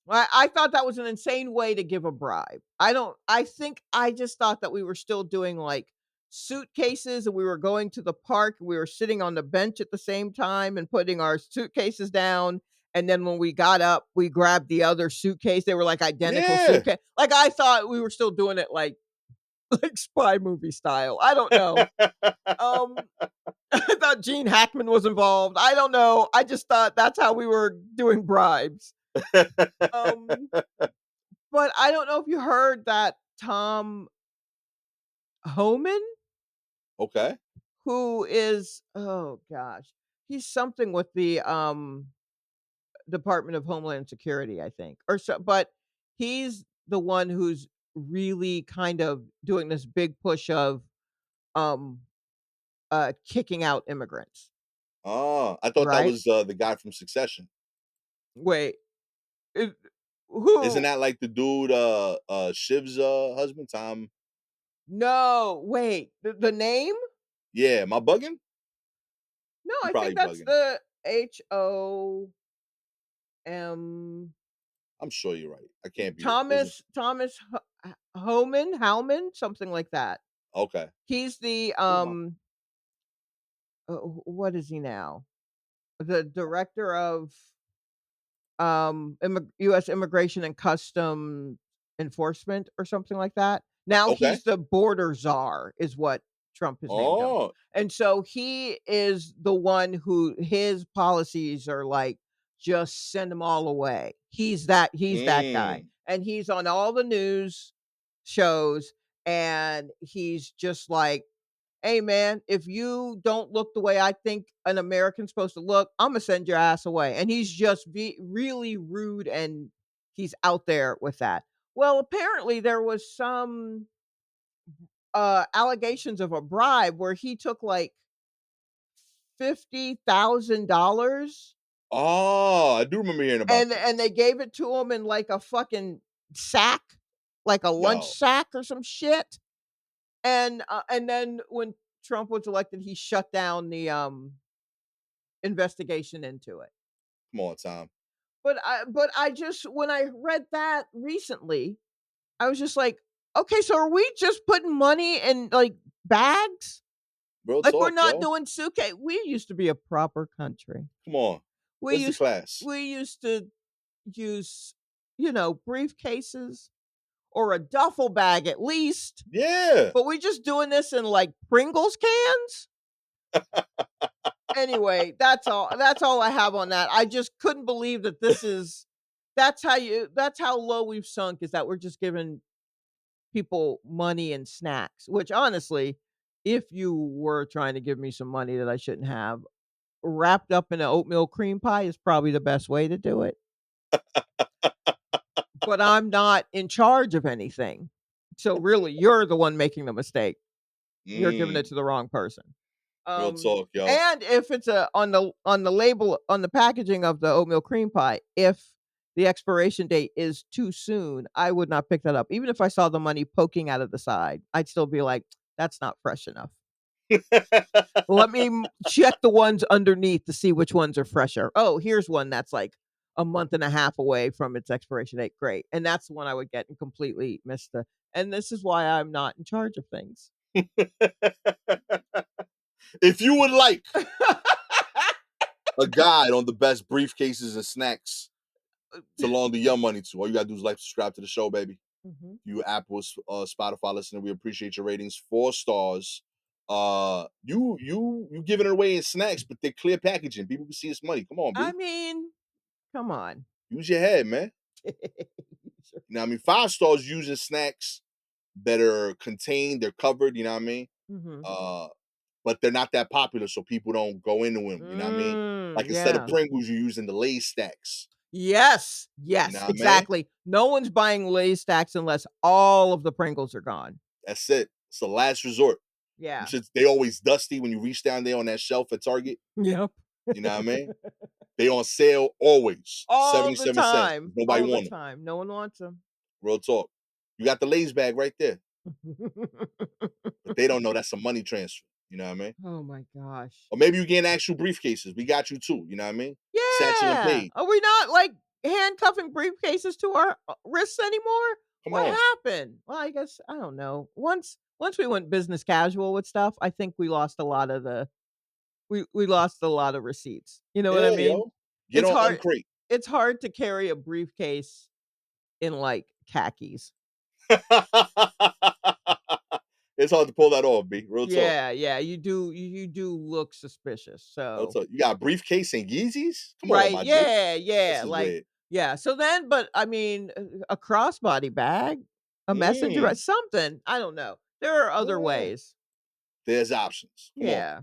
I thought that was an insane way to give a bribe. I think I just thought that we were still doing, like, suitcases and we were going to the park, we were sitting on the bench at the same time and putting our suitcases down, and then when we got up, we grabbed the other suitcase, they were, like, identical Yeah. suitcase. Like, I thought we were still doing it like like spy movie style, I don't know. Um, I thought Gene Hackman was involved, I don't know, I just thought that's how we were doing bribes. Um But I don't know if you heard that Tom Homan, Okay. who is oh gosh, he's something with the, Department of Homeland Security, I think, or so but he's the one who's really kind of doing this big push of, um, kicking out immigrants, Oh, I thought that right? was the guy from Succession. Wait, it Isn't who? that like the dude Shiv's husband, Tom? No, wait, the name? Yeah, am I bugging? No, I'm I think probably that's bugging. the HOM I'm sure you're right. I can't be. There's a Thomas Homan, something like that. okay. He's the, Who am I? what is he now? The director of, US Immigration and Custom Enforcement or something like that. Now Okay. he's the border czar is what Trump has named him. Oh. And so he is the one who his policies are like, "Just send them all away." He's that guy. Mm. And he's on all the news shows, and he's just like, "Hey, man, if you don't look the way I think an American's supposed to look, Imma send your ass away." And he's just really rude, and he's out there with that. Well, apparently there was some, allegations of a bribe where he took, like, $50,000 Oh, I do remember hearing about and this. they gave it to him in, like, a fucking sack, like a lunch Yo, sack or some shit. And then when Trump was elected, he shut down the, investigation into it. come on, Tom. But I just when I read that recently, I was just like, Okay, so are we just putting money in, like, bags? Real Like, we're talk, not yo. doing suitcase. We used to be a proper country. Come on. We Where's the used class? we used to use, briefcases or a duffel bag at least, Yeah. but we just doing this in, like, Pringles cans? Anyway, that's all I have on that. I just couldn't believe that that's how low we've sunk, is that we're just giving people money and snacks, which honestly, if you were trying to give me some money that I shouldn't have, wrapped up in an oatmeal cream pie is probably the best way to do it. But I'm not in charge of anything. So really, you're the one making the mistake. You're giving it Mm. to the wrong person. Real talk, yo. And if it's on the label on the packaging of the oatmeal cream pie, if the expiration date is too soon, I would not pick that up. Even if I saw the money poking out of the side, I'd still be like, "That's not fresh enough. Let me check the ones underneath to see which ones are fresher. Oh, here's one that's like a month and a half away from its expiration date. Great." And that's the one I would get and completely miss the and this is why I'm not in charge of things. If you would like a guide on the best briefcases and snacks to launder your money to, all you gotta do is like, subscribe to the show, baby. Mhm. You Apple, Spotify listener, we appreciate your ratings. 4 stars. You giving it away in snacks, but they're clear packaging. People can see it's money. Come on, I B. mean, come on. Use your head, man. You know what I mean? 5 stars using snacks that are contained, they're covered, you know what I mean? Mhm. Uh, but they're not that popular, so people don't go into them, you know what I mean? Like instead of Yeah. Pringles, you're using the Lay's stacks. Yes, You know yes, what I mean? exactly. No one's buying Lay's stacks unless all of the Pringles are gone. That's it. It's the last resort. Them Yeah. shits, they always dusty when you reach down there on that shelf at Target. Yep. You know what I mean? They on sale always. All the 77 cents. time, Nobody all the want them. time. No one wants them. Real talk. You got the Lay's bag right there. But they don't know that's a money transfer. You know what I mean? Oh my gosh. Or maybe you getting actual briefcases. We got you too. You know what I mean? Satchel and Yeah. paid. Are we not, like, handcuffing briefcases to our, wrists anymore? Come What on. happened? Well, I guess I don't know. Once we went business casual with stuff, I think we lost a lot of the we lost a lot of receipts. You know what I Yeah, mean? yo. Get It's on hard Uncrate. it's hard to carry a briefcase in, like, khakis. It's hard to pull that off, B. Real talk. Yeah, yeah, you do look suspicious, Real so talk. You got a briefcase and Yeezys? Come on, right, my G. yeah, This yeah, is like weird. yeah, so then but, I mean, a crossbody bag, a messenger Mm. something, I don't know. There are other Mm. ways. There's options. Come on. Yeah.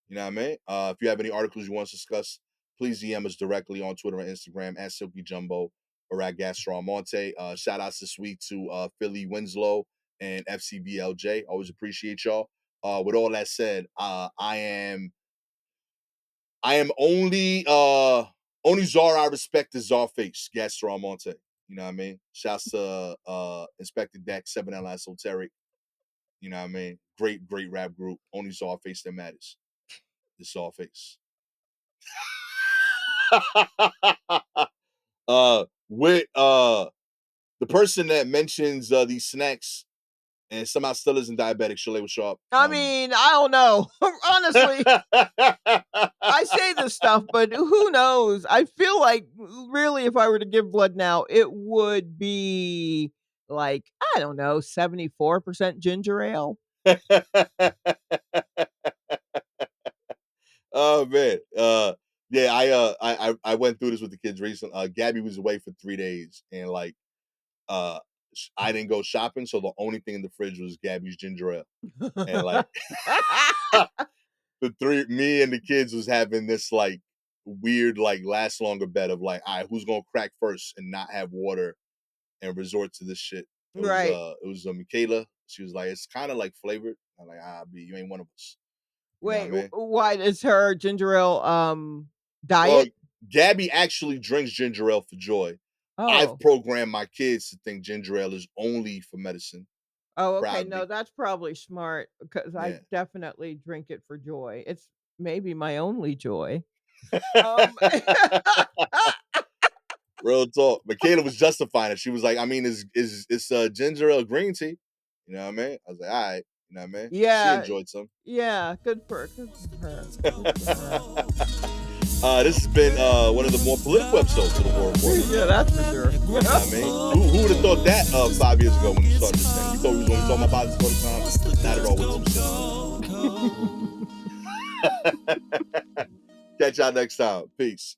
You know what I mean? If you have any articles you want to discuss, please DM us directly on Twitter and Instagram at Silky Jumbo or at Gastor Almonte. Shout outs this week to Philly Winslow and FCBLJ. Always appreciate y'all. With all that said, I am only Czar I respect is Czarface, Gastor Almonte. You know what I mean? Shouts to Inspector Deck, 7L Esoteric. You know what I mean? Great rap group. Only Czarface that matters. It's Czarface. With the person that mentions these snacks and somehow still isn't diabetic, Shalewa Sharpe. I mean, I don't know. Honestly, I say this stuff, but who knows? I feel like really if I were to give blood now, it would be like, I don't know, 74% ginger ale. Oh man. Yeah, I went through this with the kids recently. Gabby was away for 3 days and like I didn't go shopping, so the only thing in the fridge was Gabby's ginger ale. And like me and the kids was having this like weird like last longer bet of like, all right, who's gonna crack first and not have water and resort to this shit. Right. It was Michaela. She was like, it's kind of like flavored. I'm like, B, you ain't one of us. You know what I Wait, mean? why is her ginger ale Well, diet? Gabby actually drinks ginger ale for joy. I've Oh. programmed my kids to think ginger ale is only for medicine. Oh, okay. No, Proudly. that's probably smart because I Yeah. definitely drink it for joy. It's maybe my only joy. Um Real talk. Michaela was justifying it. She was like, I mean, it's ginger ale green tea. You know what I mean? I was like, all right. You know what I mean? She Yeah. enjoyed some. Yeah, good for her. Good for her. This has been one of the more political episodes of the Horror Report. Yeah, that's for sure. You know what I mean? Who would have thought that 5 years ago when you started this thing? We thought we was only talking about politics all the time. Not at all with some shit. Catch y'all next time. Peace.